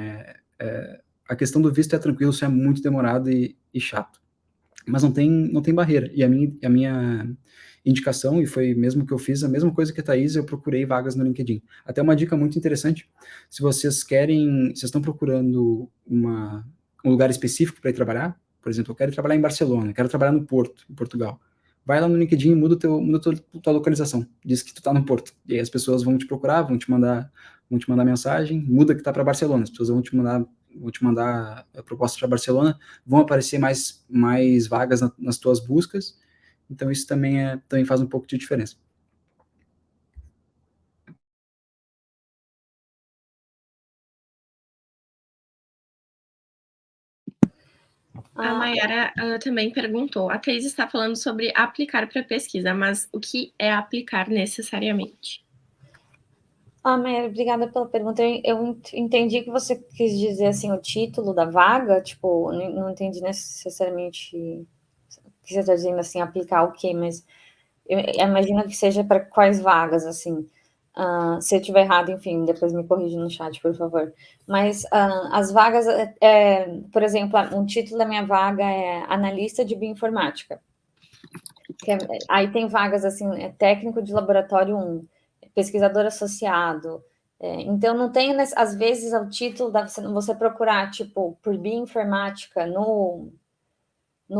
a questão do visto é tranquilo, só é muito demorado e chato. Mas não tem barreira. E a minha indicação, e foi mesmo que eu fiz, a mesma coisa que a Thaís, eu procurei vagas no LinkedIn. Até uma dica muito interessante, se vocês estão procurando um lugar específico para ir trabalhar, por exemplo, eu quero trabalhar em Barcelona, quero trabalhar no Porto, em Portugal. Vai lá no LinkedIn e muda tua localização. Diz que tu tá no Porto. E aí as pessoas vão te procurar, vão te mandar mensagem, muda que tá para Barcelona. As pessoas vão te mandar vou te mandar a proposta para Barcelona, vão aparecer mais vagas nas tuas buscas. Então isso também faz um pouco de diferença. A Mayara também perguntou, a Thais está falando sobre aplicar para pesquisa, mas o que é aplicar necessariamente? Mayara, obrigada pela pergunta. Eu entendi que você quis dizer, assim, o título da vaga, tipo, não entendi necessariamente o que você está dizendo, assim, aplicar o quê, mas eu imagino que seja para quais vagas, assim. Se eu estiver errado, enfim, depois me corrija no chat, por favor. Mas as vagas, por exemplo, um título da minha vaga é analista de bioinformática. Aí tem vagas assim, técnico de laboratório 1, pesquisador associado. Então não tem, às vezes, o título você procurar, tipo, por bioinformática no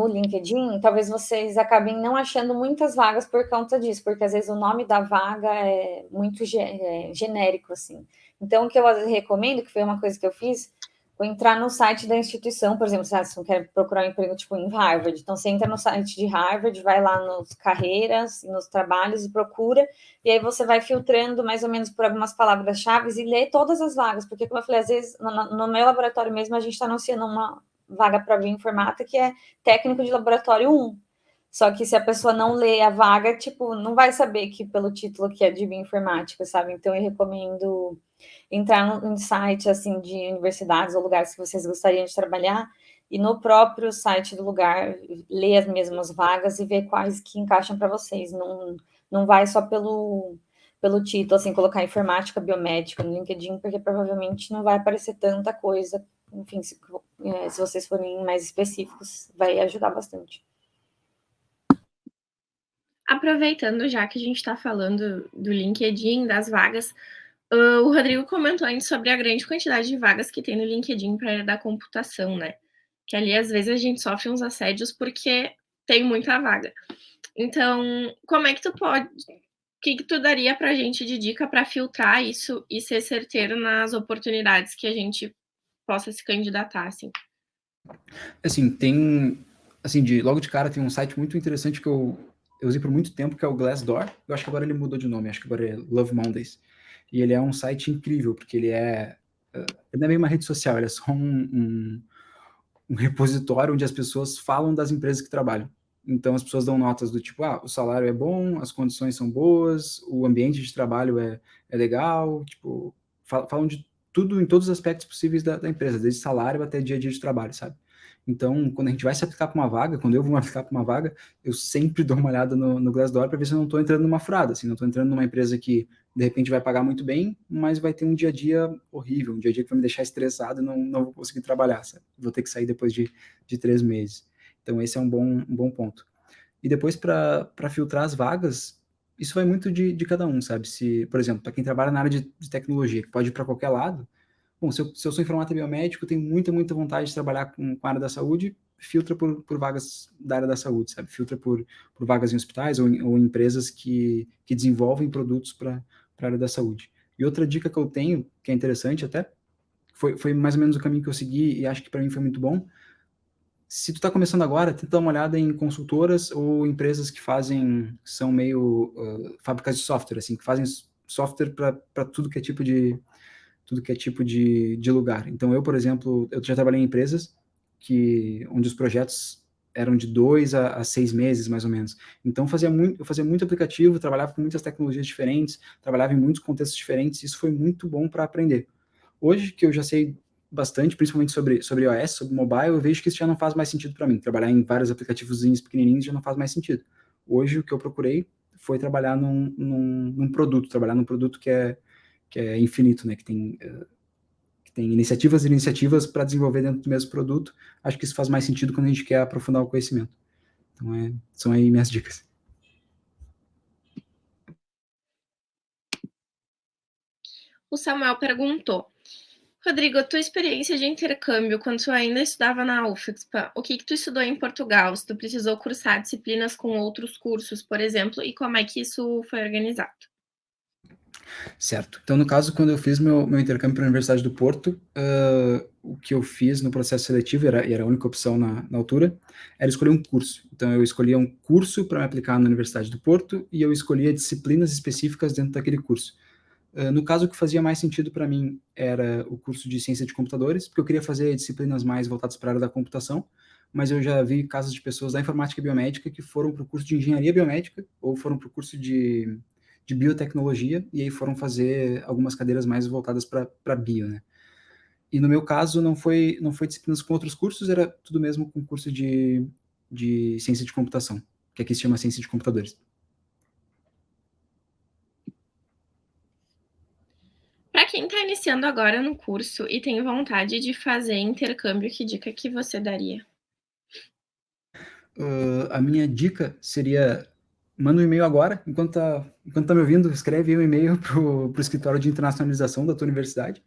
LinkedIn, talvez vocês acabem não achando muitas vagas por conta disso, porque às vezes o nome da vaga é muito genérico, assim. Então, o que eu recomendo, que foi uma coisa que eu fiz, foi entrar no site da instituição, por exemplo, se você não quer procurar um emprego tipo em Harvard, então você entra no site de Harvard, vai lá nos carreiras, nos trabalhos e procura, e aí você vai filtrando mais ou menos por algumas palavras-chave e lê todas as vagas, porque como eu falei, às vezes no meu laboratório mesmo a gente está anunciando uma vaga para bioinformática que é técnico de laboratório 1. Só que se a pessoa não lê a vaga, tipo, não vai saber que pelo título que é de bioinformática, sabe? Então eu recomendo entrar no site assim de universidades ou lugares que vocês gostariam de trabalhar e no próprio site do lugar ler as mesmas vagas e ver quais que encaixam para vocês. Não vai só pelo título, assim, colocar informática biomédica no LinkedIn, porque provavelmente não vai aparecer tanta coisa. Enfim, se vocês forem mais específicos, vai ajudar bastante. Aproveitando já que a gente está falando do LinkedIn, das vagas, o Rodrigo comentou antes sobre a grande quantidade de vagas que tem no LinkedIn para a área da computação, né? Que ali, às vezes, a gente sofre uns assédios porque tem muita vaga. Então, como é que tu pode... O que tu daria para a gente de dica para filtrar isso e ser certeiro nas oportunidades que a gente possa se candidatar, assim? Assim, logo de cara tem um site muito interessante que eu usei por muito tempo, que é o Glassdoor. Eu acho que agora ele mudou de nome, acho que agora é Love Mondays. E ele é um site incrível, porque ele não é bem uma rede social, ele é só um repositório onde as pessoas falam das empresas que trabalham. Então as pessoas dão notas do tipo, o salário é bom, as condições são boas, o ambiente de trabalho é legal, tipo, falam de tudo em todos os aspectos possíveis da empresa, desde salário até dia a dia de trabalho, sabe? Então, quando a gente vai se aplicar para uma vaga, quando eu vou me aplicar para uma vaga, eu sempre dou uma olhada no Glassdoor para ver se eu não estou entrando numa furada, assim, não estou entrando numa empresa que, de repente, vai pagar muito bem, mas vai ter um dia a dia horrível, um dia a dia que vai me deixar estressado e não vou conseguir trabalhar, sabe? Vou ter que sair depois de 3 meses. Então, esse é um bom ponto. E depois, para filtrar as vagas, isso vai muito de cada um, sabe? Se, por exemplo, para quem trabalha na área de tecnologia, que pode ir para qualquer lado, bom, se eu sou informático biomédico, tenho muita vontade de trabalhar com a área da saúde, filtra por vagas da área da saúde, sabe? Filtra por vagas em hospitais ou em empresas que desenvolvem produtos para a área da saúde. E outra dica que eu tenho, que é interessante até, foi mais ou menos o caminho que eu segui e acho que para mim foi muito bom. Se tu está começando agora, tenta dar uma olhada em consultoras ou empresas que são meio fábricas de software, assim, que fazem software para tudo que é tipo de lugar. Então eu, por exemplo, eu já trabalhei em empresas onde os projetos eram de 2 a 6 meses, mais ou menos. Então eu fazia muito aplicativo, trabalhava com muitas tecnologias diferentes, trabalhava em muitos contextos diferentes, e isso foi muito bom para aprender. Hoje, que eu já sei bastante, principalmente sobre iOS, sobre mobile, eu vejo que isso já não faz mais sentido para mim. Trabalhar em vários aplicativos pequenininhos já não faz mais sentido. Hoje, o que eu procurei foi trabalhar num produto, trabalhar num produto que é infinito, né? Que tem iniciativas e iniciativas para desenvolver dentro do mesmo produto. Acho que isso faz mais sentido quando a gente quer aprofundar o conhecimento. Então, são aí minhas dicas. O Samuel perguntou, Rodrigo, a tua experiência de intercâmbio quando tu ainda estudava na UFSPA, o que tu estudou em Portugal? Se tu precisou cursar disciplinas com outros cursos, por exemplo, e como é que isso foi organizado? Certo. Então, no caso, quando eu fiz meu intercâmbio para a Universidade do Porto, o que eu fiz no processo seletivo, e era a única opção na altura, era escolher um curso. Então, eu escolhia um curso para me aplicar na Universidade do Porto e eu escolhia disciplinas específicas dentro daquele curso. No caso, o que fazia mais sentido para mim era o curso de ciência de computadores, porque eu queria fazer disciplinas mais voltadas para a área da computação, mas eu já vi casos de pessoas da informática e biomédica que foram para o curso de engenharia biomédica ou foram para o curso de biotecnologia e aí foram fazer algumas cadeiras mais voltadas para bio, né? E no meu caso não foi disciplinas com outros cursos, era tudo mesmo com curso de ciência de computação, que aqui se chama ciência de computadores. Para quem está iniciando agora no curso e tem vontade de fazer intercâmbio, que dica que você daria? A minha dica seria manda um e-mail agora, enquanto tá me ouvindo, escreve um e-mail pro escritório de internacionalização da tua universidade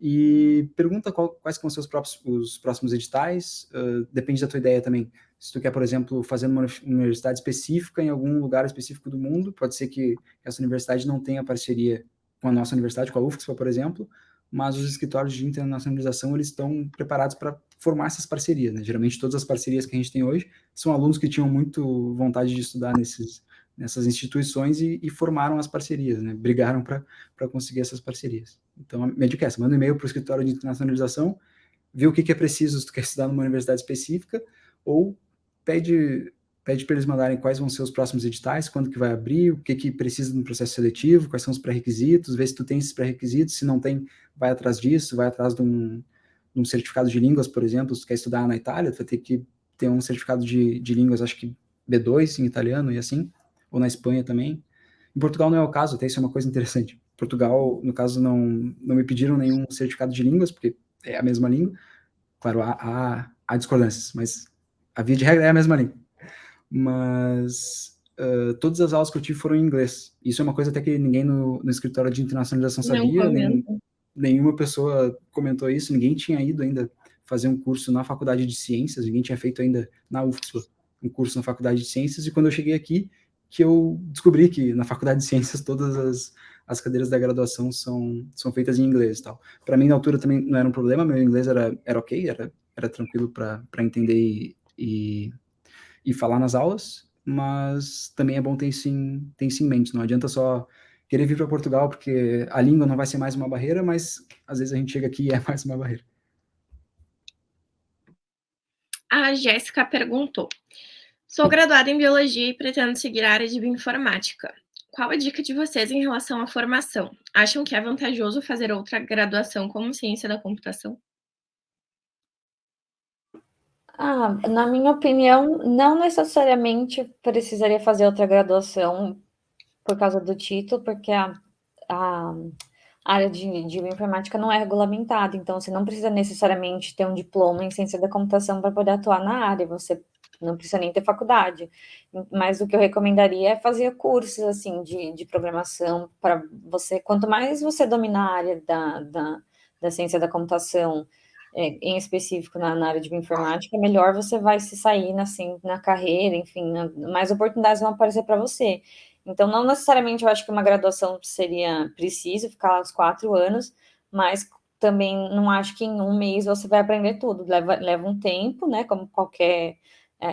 e pergunta quais são os próximos editais, depende da tua ideia também. Se tu quer, por exemplo, fazer numa universidade específica, em algum lugar específico do mundo, pode ser que essa universidade não tenha parceria com a nossa universidade, com a UFSPA, por exemplo, mas os escritórios de internacionalização, eles estão preparados para formar essas parcerias, né? Geralmente, todas as parcerias que a gente tem hoje são alunos que tinham muito vontade de estudar nessas instituições e formaram as parcerias, né? Brigaram para conseguir essas parcerias. Então, a minha dica é essa: manda um e-mail para o escritório de internacionalização, vê o que é preciso se tu quer estudar numa universidade específica, ou pede para eles mandarem quais vão ser os próximos editais, quando que vai abrir, o que precisa no processo seletivo, quais são os pré-requisitos, vê se tu tem esses pré-requisitos, se não tem, vai atrás disso, vai atrás de um certificado de línguas, por exemplo. Se tu quer estudar na Itália, tu vai ter que ter um certificado de línguas, acho que B2 em italiano e assim, ou na Espanha também. Em Portugal não é o caso, até isso é uma coisa interessante. Portugal, no caso, não me pediram nenhum certificado de línguas, porque é a mesma língua. Claro, há discordâncias, mas a via de regra é a mesma língua. Mas todas as aulas que eu tive foram em inglês. Isso é uma coisa até que ninguém no escritório de internacionalização sabia, nenhuma pessoa comentou isso, ninguém tinha ido ainda fazer um curso na faculdade de ciências, ninguém tinha feito ainda na UFSPA um curso na faculdade de ciências, e quando eu cheguei aqui, que eu descobri que na faculdade de ciências todas as cadeiras da graduação são feitas em inglês e tal. Para mim, na altura, também não era um problema, meu inglês era ok, era tranquilo para entender e falar nas aulas, mas também é bom ter isso em mente. Não adianta só querer vir para Portugal, porque a língua não vai ser mais uma barreira, mas às vezes a gente chega aqui e é mais uma barreira. A Jéssica perguntou: sou graduada em biologia e pretendo seguir a área de bioinformática. Qual a dica de vocês em relação à formação? Acham que é vantajoso fazer outra graduação como ciência da computação? Na minha opinião, não necessariamente precisaria fazer outra graduação por causa do título, porque a área de bioinformática não é regulamentada, então você não precisa necessariamente ter um diploma em ciência da computação para poder atuar na área, você não precisa nem ter faculdade. Mas o que eu recomendaria é fazer cursos assim de programação para você. Quanto mais você dominar a área da ciência da computação, em específico na área de bioinformática, melhor você vai se sair assim, na carreira, enfim, mais oportunidades vão aparecer para você. Então, não necessariamente eu acho que uma graduação seria preciso ficar lá os 4 anos, mas também não acho que em um mês você vai aprender tudo. Leva um tempo, né? Como qualquer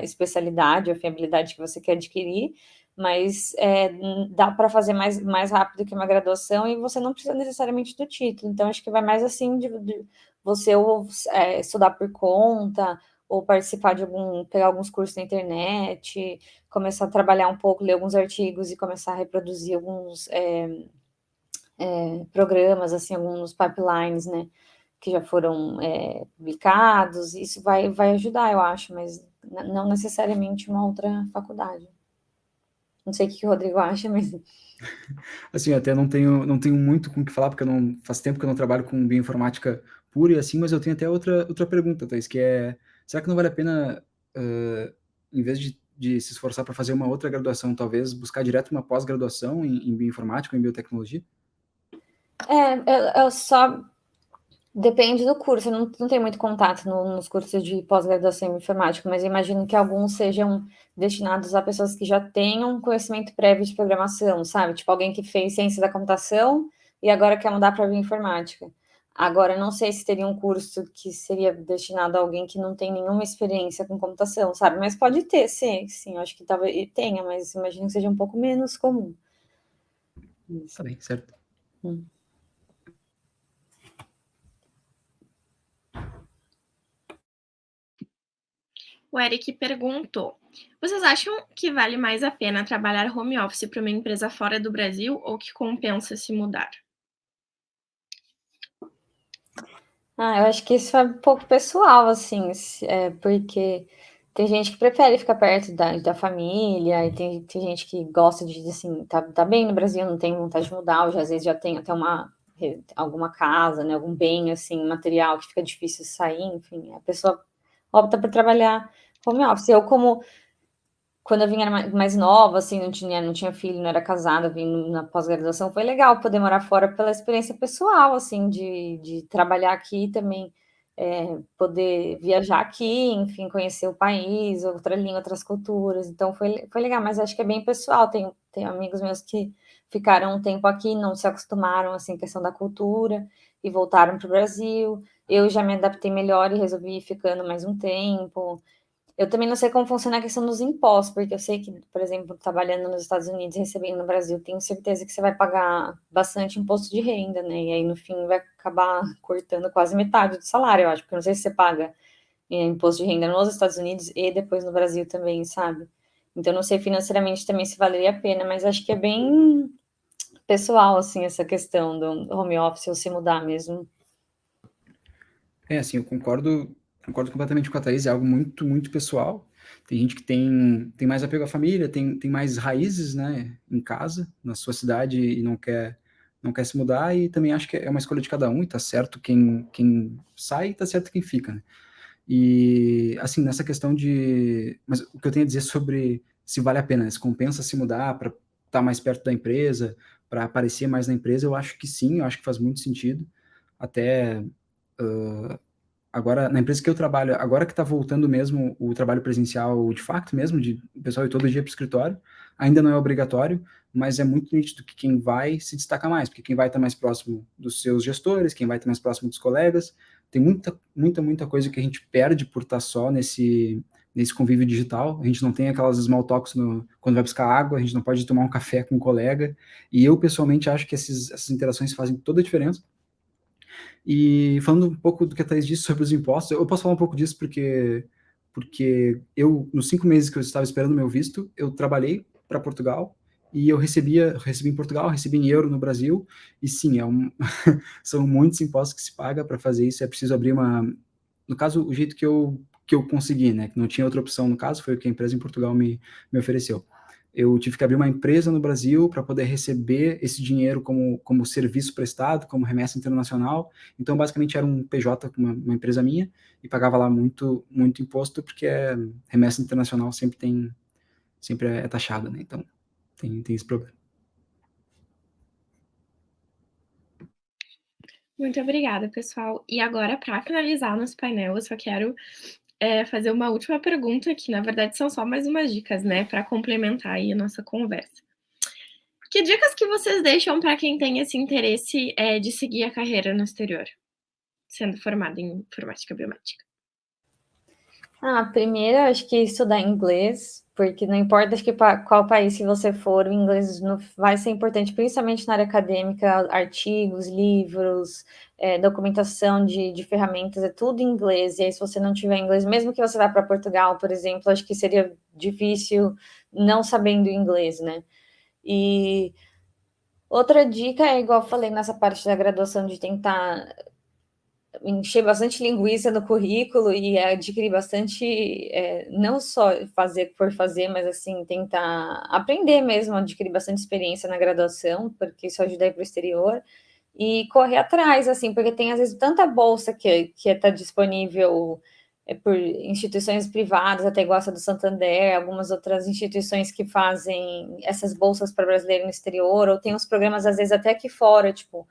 especialidade ou habilidade que você quer adquirir, mas dá para fazer mais rápido que uma graduação e você não precisa necessariamente do título. Então, acho que vai mais assim de você ou estudar por conta, ou participar pegar alguns cursos na internet, começar a trabalhar um pouco, ler alguns artigos e começar a reproduzir alguns programas, assim, alguns pipelines, né, que já foram publicados. Isso vai ajudar, eu acho, mas não necessariamente uma outra faculdade. Não sei o que o Rodrigo acha, mas... Assim, eu até não tenho muito com o que falar, porque faz tempo que eu não trabalho com bioinformática pura e assim, mas eu tenho até outra pergunta, Thais, que é: será que não vale a pena, em vez de se esforçar para fazer uma outra graduação, talvez buscar direto uma pós-graduação em bioinformática ou em biotecnologia? Eu só Depende do curso, eu não tenho muito contato nos cursos de pós-graduação em informática, mas eu imagino que alguns sejam destinados a pessoas que já tenham conhecimento prévio de programação, sabe? Tipo, alguém que fez ciência da computação e agora quer mudar para bioinformática. Agora, eu não sei se teria um curso que seria destinado a alguém que não tem nenhuma experiência com computação, sabe? Mas pode ter, sim, eu acho que talvez tenha, mas imagino que seja um pouco menos comum. Tá bem, certo. O Eric perguntou: vocês acham que vale mais a pena trabalhar home office para uma empresa fora do Brasil ou que compensa se mudar? Eu acho que isso é um pouco pessoal, assim, porque tem gente que prefere ficar perto da família, e tem gente que gosta de, assim, tá bem no Brasil, não tem vontade de mudar, ou já, às vezes já tem até alguma casa, né, algum bem, assim, material que fica difícil sair, enfim, a pessoa opta por trabalhar home office. Eu, quando eu vim era mais nova, assim, não tinha filho, não era casada, vim na pós-graduação, foi legal poder morar fora pela experiência pessoal, assim, de trabalhar aqui também, poder viajar aqui, enfim, conhecer o país, outra língua, outras culturas, então foi legal, mas acho que é bem pessoal, tem amigos meus que ficaram um tempo aqui, não se acostumaram, assim, questão da cultura, e voltaram para o Brasil, eu já me adaptei melhor e resolvi ir ficando mais um tempo. Eu também não sei como funciona a questão dos impostos, porque eu sei que, por exemplo, trabalhando nos Estados Unidos e recebendo no Brasil, tenho certeza que você vai pagar bastante imposto de renda, né? E aí, no fim, vai acabar cortando quase metade do salário, eu acho, porque eu não sei se você paga imposto de renda nos Estados Unidos e depois no Brasil também, sabe? Então, eu não sei financeiramente também se valeria a pena, mas acho que é bem pessoal, assim, essa questão do home office ou se mudar mesmo. Assim, eu concordo completamente com a Thaís, é algo muito, muito pessoal. Tem gente que tem mais apego à família, tem mais raízes, né, em casa, na sua cidade, e não quer se mudar, e também acho que é uma escolha de cada um, e tá certo quem sai, tá certo quem fica, né? E, assim, nessa questão de... Mas o que eu tenho a dizer sobre se vale a pena, né? Se compensa se mudar para estar mais perto da empresa, para aparecer mais na empresa, eu acho que sim, eu acho que faz muito sentido. Até agora, na empresa que eu trabalho, agora que está voltando mesmo o trabalho presencial de fato mesmo, de o pessoal ir todo dia para o escritório, ainda não é obrigatório, mas é muito nítido que quem vai se destaca mais, porque quem vai estar mais próximo dos seus gestores, quem vai estar mais próximo dos colegas, tem muita coisa que a gente perde por estar só nesse convívio digital, a gente não tem aquelas small talks quando vai buscar água, a gente não pode tomar um café com um colega, e eu pessoalmente acho que essas interações fazem toda a diferença. E falando um pouco do que a Thaís disse sobre os impostos, eu posso falar um pouco disso porque eu, nos 5 meses que eu estava esperando meu visto, eu trabalhei para Portugal e eu recebi em Portugal, recebi em euro no Brasil, e sim, são muitos impostos que se paga para fazer isso, é preciso abrir no caso, o jeito que eu consegui, né, que não tinha outra opção no caso, foi o que a empresa em Portugal me ofereceu. Eu tive que abrir uma empresa no Brasil para poder receber esse dinheiro como serviço prestado, como remessa internacional. Então, basicamente, era um PJ, uma empresa minha, e pagava lá muito, muito imposto, porque remessa internacional sempre é taxada, né? Então, tem esse problema. Muito obrigada, pessoal. E agora, para finalizar nosso painel, eu só quero fazer uma última pergunta, que na verdade são só mais umas dicas, né, para complementar aí a nossa conversa. Que dicas que vocês deixam para quem tem esse interesse de seguir a carreira no exterior, sendo formado em informática biomédica? Primeiro, acho que estudar inglês, porque não importa acho que qual país que você for, o inglês vai ser importante, principalmente na área acadêmica, artigos, livros, documentação de ferramentas, é tudo em inglês. E aí, se você não tiver inglês, mesmo que você vá para Portugal, por exemplo, acho que seria difícil não sabendo inglês, né? E outra dica é, igual eu falei nessa parte da graduação, de tentar encher bastante linguiça no currículo e adquirir bastante, não só fazer por fazer, mas assim, tentar aprender mesmo, adquirir bastante experiência na graduação, porque isso ajuda a ir para o exterior, e correr atrás, assim, porque tem às vezes tanta bolsa que está disponível por instituições privadas, até igual essa do Santander, algumas outras instituições que fazem essas bolsas para brasileiro no exterior, ou tem uns programas, às vezes, até aqui fora, tipo,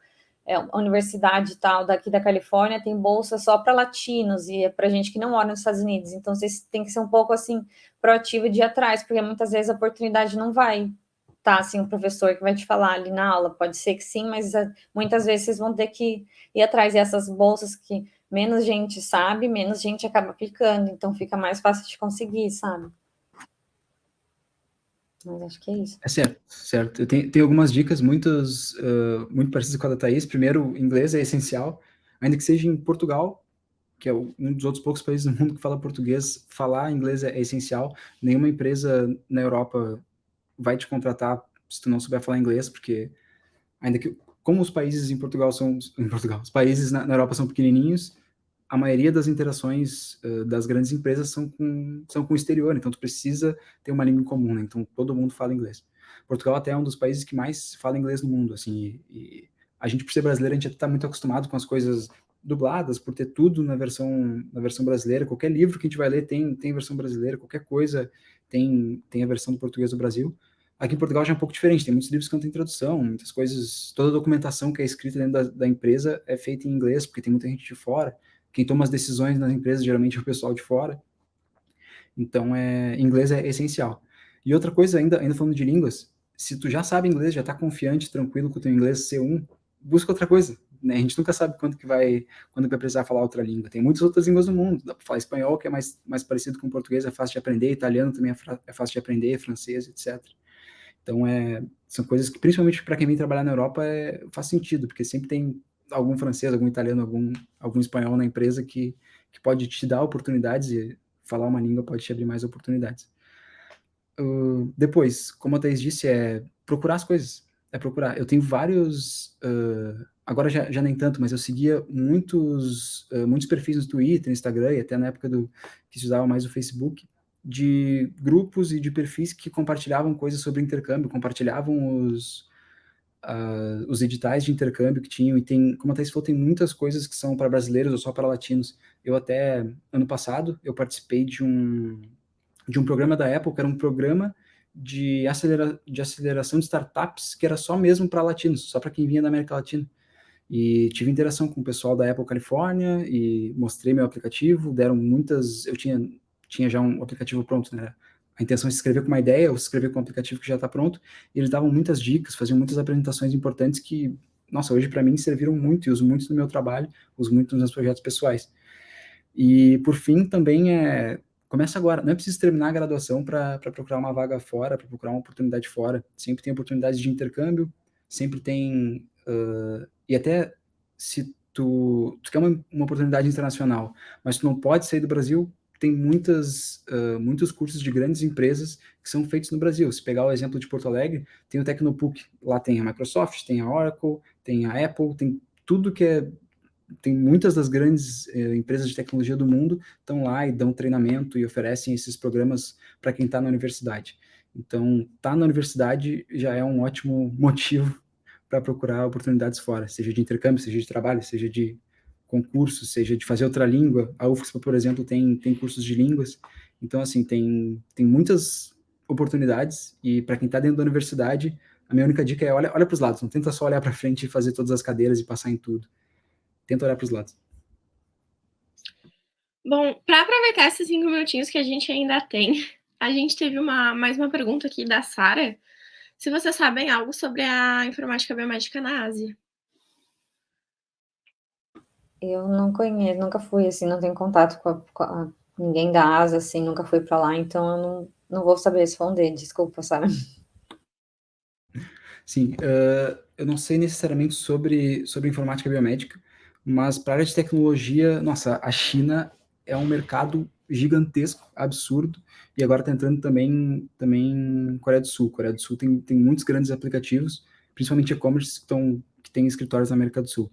a universidade tal daqui da Califórnia tem bolsa só para latinos e é para gente que não mora nos Estados Unidos. Então, vocês têm que ser um pouco assim proativo de ir atrás, porque muitas vezes a oportunidade não vai estar assim, um professor que vai te falar ali na aula. Pode ser que sim, mas muitas vezes vocês vão ter que ir atrás. E essas bolsas que menos gente sabe, menos gente acaba aplicando. Então, fica mais fácil de conseguir, sabe? Mas acho que é isso. É certo, certo. Eu tenho algumas dicas muito parecidas com a da Thaís. Primeiro, inglês é essencial, ainda que seja em Portugal, que é um dos outros poucos países do mundo que fala português, falar inglês é essencial. Nenhuma empresa na Europa vai te contratar se tu não souber falar inglês, porque ainda que, como os países os países na Europa são pequenininhos, a maioria das interações das grandes empresas são com o exterior, então tu precisa ter uma língua em comum, né? Então todo mundo fala inglês. Portugal até é um dos países que mais fala inglês no mundo, assim, e a gente, por ser brasileiro, a gente está muito acostumado com as coisas dubladas, por ter tudo na versão brasileira. Qualquer livro que a gente vai ler tem versão brasileira, qualquer coisa tem a versão do português do Brasil. Aqui em Portugal já é um pouco diferente, tem muitos livros que não tem tradução, muitas coisas, toda a documentação que é escrita dentro da empresa é feita em inglês, porque tem muita gente de fora. Quem toma as decisões nas empresas geralmente é o pessoal de fora. Então, inglês é essencial. E outra coisa, ainda falando de línguas, se tu já sabe inglês, já está confiante, tranquilo com o teu inglês C1, busca outra coisa. Né? A gente nunca sabe quando vai precisar falar outra língua. Tem muitas outras línguas no mundo. Dá para falar espanhol, que é mais parecido com o português, é fácil de aprender. Italiano também é fácil de aprender, francês, etc. Então, são coisas que, principalmente para quem vem trabalhar na Europa, faz sentido, porque sempre tem algum francês, algum italiano, algum espanhol na empresa que pode te dar oportunidades, e falar uma língua pode te abrir mais oportunidades. Depois, como a Thaís disse, procurar as coisas. Procurar. Eu tenho vários... agora já nem tanto, mas eu seguia muitos perfis no Twitter, no Instagram, e até na época que se usava mais o Facebook, de grupos e de perfis que compartilhavam coisas sobre intercâmbio, compartilhavam os editais de intercâmbio que tinham, e como a Thaís falou, tem muitas coisas que são para brasileiros ou só para latinos. Eu até, ano passado, eu participei de um programa da Apple, que era um programa de aceleração de startups, que era só mesmo para latinos, só para quem vinha da América Latina. E tive interação com o pessoal da Apple Califórnia, e mostrei meu aplicativo, eu tinha já um aplicativo pronto, né? A intenção é se inscrever com uma ideia ou se inscrever com um aplicativo que já está pronto, e eles davam muitas dicas, faziam muitas apresentações importantes que, nossa, hoje para mim serviram muito, e uso muito no meu trabalho, uso muito nos meus projetos pessoais. E, por fim, também começa agora, não é preciso terminar a graduação para procurar uma vaga fora, para procurar uma oportunidade fora, sempre tem oportunidades de intercâmbio, sempre tem, e até se tu quer uma oportunidade internacional, mas tu não pode sair do Brasil, tem muitos cursos de grandes empresas que são feitos no Brasil. Se pegar o exemplo de Porto Alegre, tem o Tecnopuc, lá tem a Microsoft, tem a Oracle, tem a Apple, tem tudo tem muitas das grandes empresas de tecnologia do mundo estão lá e dão treinamento e oferecem esses programas para quem está na universidade. Então, estar na universidade já é um ótimo motivo para procurar oportunidades fora, seja de intercâmbio, seja de trabalho, seja de concurso, seja de fazer outra língua. A UFSPA, por exemplo, tem cursos de línguas. Então, assim, tem muitas oportunidades, e para quem está dentro da universidade, a minha única dica é olha para os lados, não tenta só olhar para frente e fazer todas as cadeiras e passar em tudo. Tenta olhar para os lados. Bom, para aproveitar esses 5 minutinhos que a gente ainda tem, a gente teve mais uma pergunta aqui da Sara. Se vocês sabem algo sobre a informática biomédica na Ásia. Eu não conheço, nunca fui, assim, não tenho contato com ninguém da Ásia, assim, nunca fui para lá, então eu não vou saber responder, desculpa, Sara. Sim, eu não sei necessariamente sobre informática biomédica, mas para a área de tecnologia, nossa, a China é um mercado gigantesco, absurdo, e agora está entrando também Coreia do Sul. Coreia do Sul tem muitos grandes aplicativos, principalmente e-commerce, que tem escritórios na América do Sul.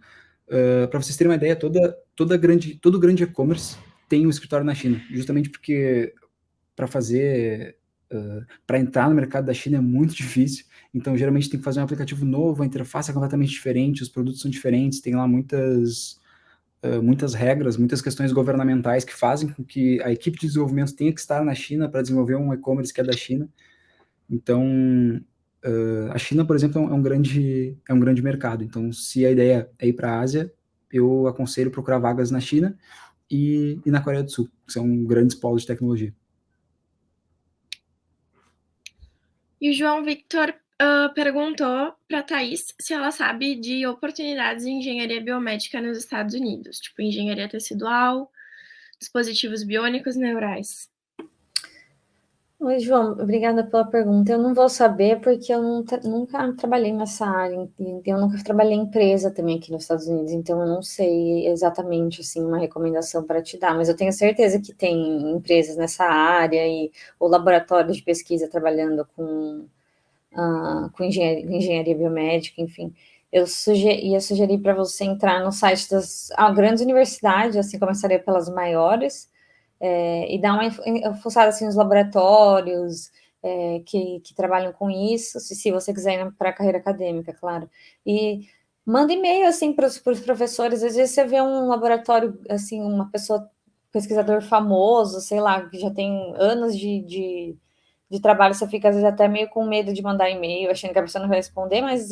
Para vocês terem uma ideia, todo grande e-commerce tem um escritório na China, justamente porque para entrar no mercado da China é muito difícil, então geralmente tem que fazer um aplicativo novo, a interface é completamente diferente, os produtos são diferentes, tem lá muitas regras, muitas questões governamentais que fazem com que a equipe de desenvolvimento tenha que estar na China para desenvolver um e-commerce que é da China. Então, A China, por exemplo, é um grande mercado. Então, se a ideia é ir para a Ásia, eu aconselho procurar vagas na China e na Coreia do Sul, que são grandes polos de tecnologia. E o João Victor perguntou para a Thaís se ela sabe de oportunidades em engenharia biomédica nos Estados Unidos, tipo engenharia tecidual, dispositivos biônicos neurais. Oi, João, obrigada pela pergunta. Eu não vou saber porque eu nunca trabalhei nessa área, eu nunca trabalhei em empresa também aqui nos Estados Unidos, então eu não sei exatamente assim uma recomendação para te dar, mas eu tenho certeza que tem empresas nessa área ou laboratórios de pesquisa trabalhando com engenharia biomédica, enfim. Ia sugerir para você entrar no site das grandes universidades, assim, começaria pelas maiores, e dar uma fuçada assim, nos laboratórios que trabalham com isso, se você quiser ir para a carreira acadêmica, claro. E manda e-mail assim, para os professores, às vezes você vê um laboratório, assim, uma pessoa, pesquisador famoso, sei lá, que já tem anos de trabalho, você fica às vezes até meio com medo de mandar e-mail, achando que a pessoa não vai responder, mas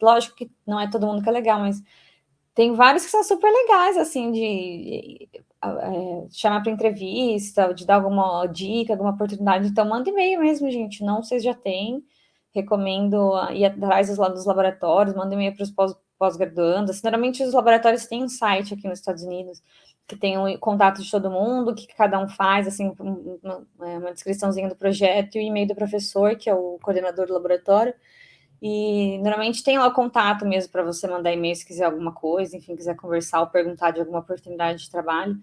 lógico que não é todo mundo que é legal, mas tem vários que são super legais, assim, de chamar para entrevista, de dar alguma dica, alguma oportunidade. Então, manda e-mail mesmo, gente. Não vocês já têm. Recomendo ir atrás dos laboratórios, manda e-mail para os pós-graduandos. Normalmente, os laboratórios têm um site aqui nos Estados Unidos que tem um contato de todo mundo, o que cada um faz, assim, uma descriçãozinha do projeto e o e-mail do professor, que é o coordenador do laboratório. E normalmente tem lá o contato mesmo para você mandar e-mail se quiser alguma coisa, enfim, quiser conversar ou perguntar de alguma oportunidade de trabalho.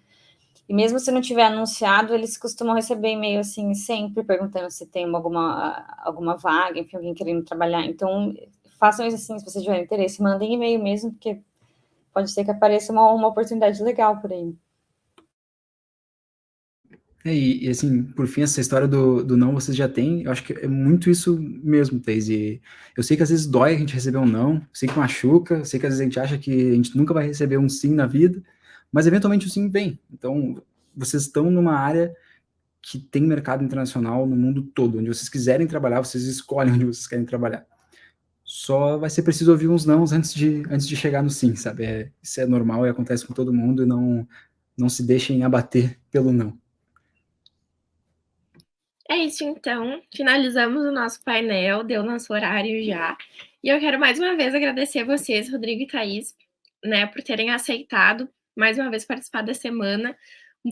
E mesmo se não tiver anunciado, eles costumam receber e-mail assim, sempre perguntando se tem alguma vaga, enfim, alguém querendo trabalhar. Então, façam isso assim, se vocês tiverem interesse, mandem e-mail mesmo, porque pode ser que apareça uma oportunidade legal por aí. E assim, por fim, essa história do não vocês já têm, eu acho que é muito isso mesmo, Thais. E eu sei que às vezes dói a gente receber um não, eu sei que machuca, eu sei que às vezes a gente acha que a gente nunca vai receber um sim na vida, mas eventualmente o sim vem. Então, vocês estão numa área que tem mercado internacional no mundo todo, onde vocês quiserem trabalhar, vocês escolhem onde vocês querem trabalhar. Só vai ser preciso ouvir uns nãos antes de chegar no sim, sabe? Isso é normal e acontece com todo mundo, e não se deixem abater pelo não. É isso, então. Finalizamos o nosso painel, deu nosso horário já. E eu quero mais uma vez agradecer a vocês, Rodrigo e Thaís, né, por terem aceitado mais uma vez participar da semana.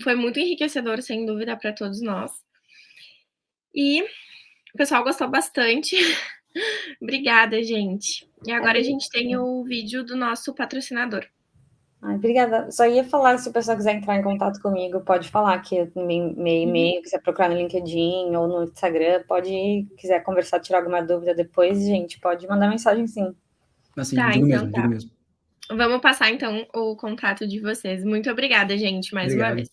Foi muito enriquecedor, sem dúvida, para todos nós. E o pessoal gostou bastante. Obrigada, gente. E agora a gente tem o vídeo do nosso patrocinador. Obrigada. Só ia falar, se o pessoal quiser entrar em contato comigo, pode falar que meu e-mail, quiser procurar no LinkedIn ou no Instagram, quiser conversar, tirar alguma dúvida depois, gente, pode mandar mensagem sim. Assim, Tá, digo então mesmo, tá. digo mesmo. Vamos passar, então, o contato de vocês. Muito obrigada, gente, mais uma vez.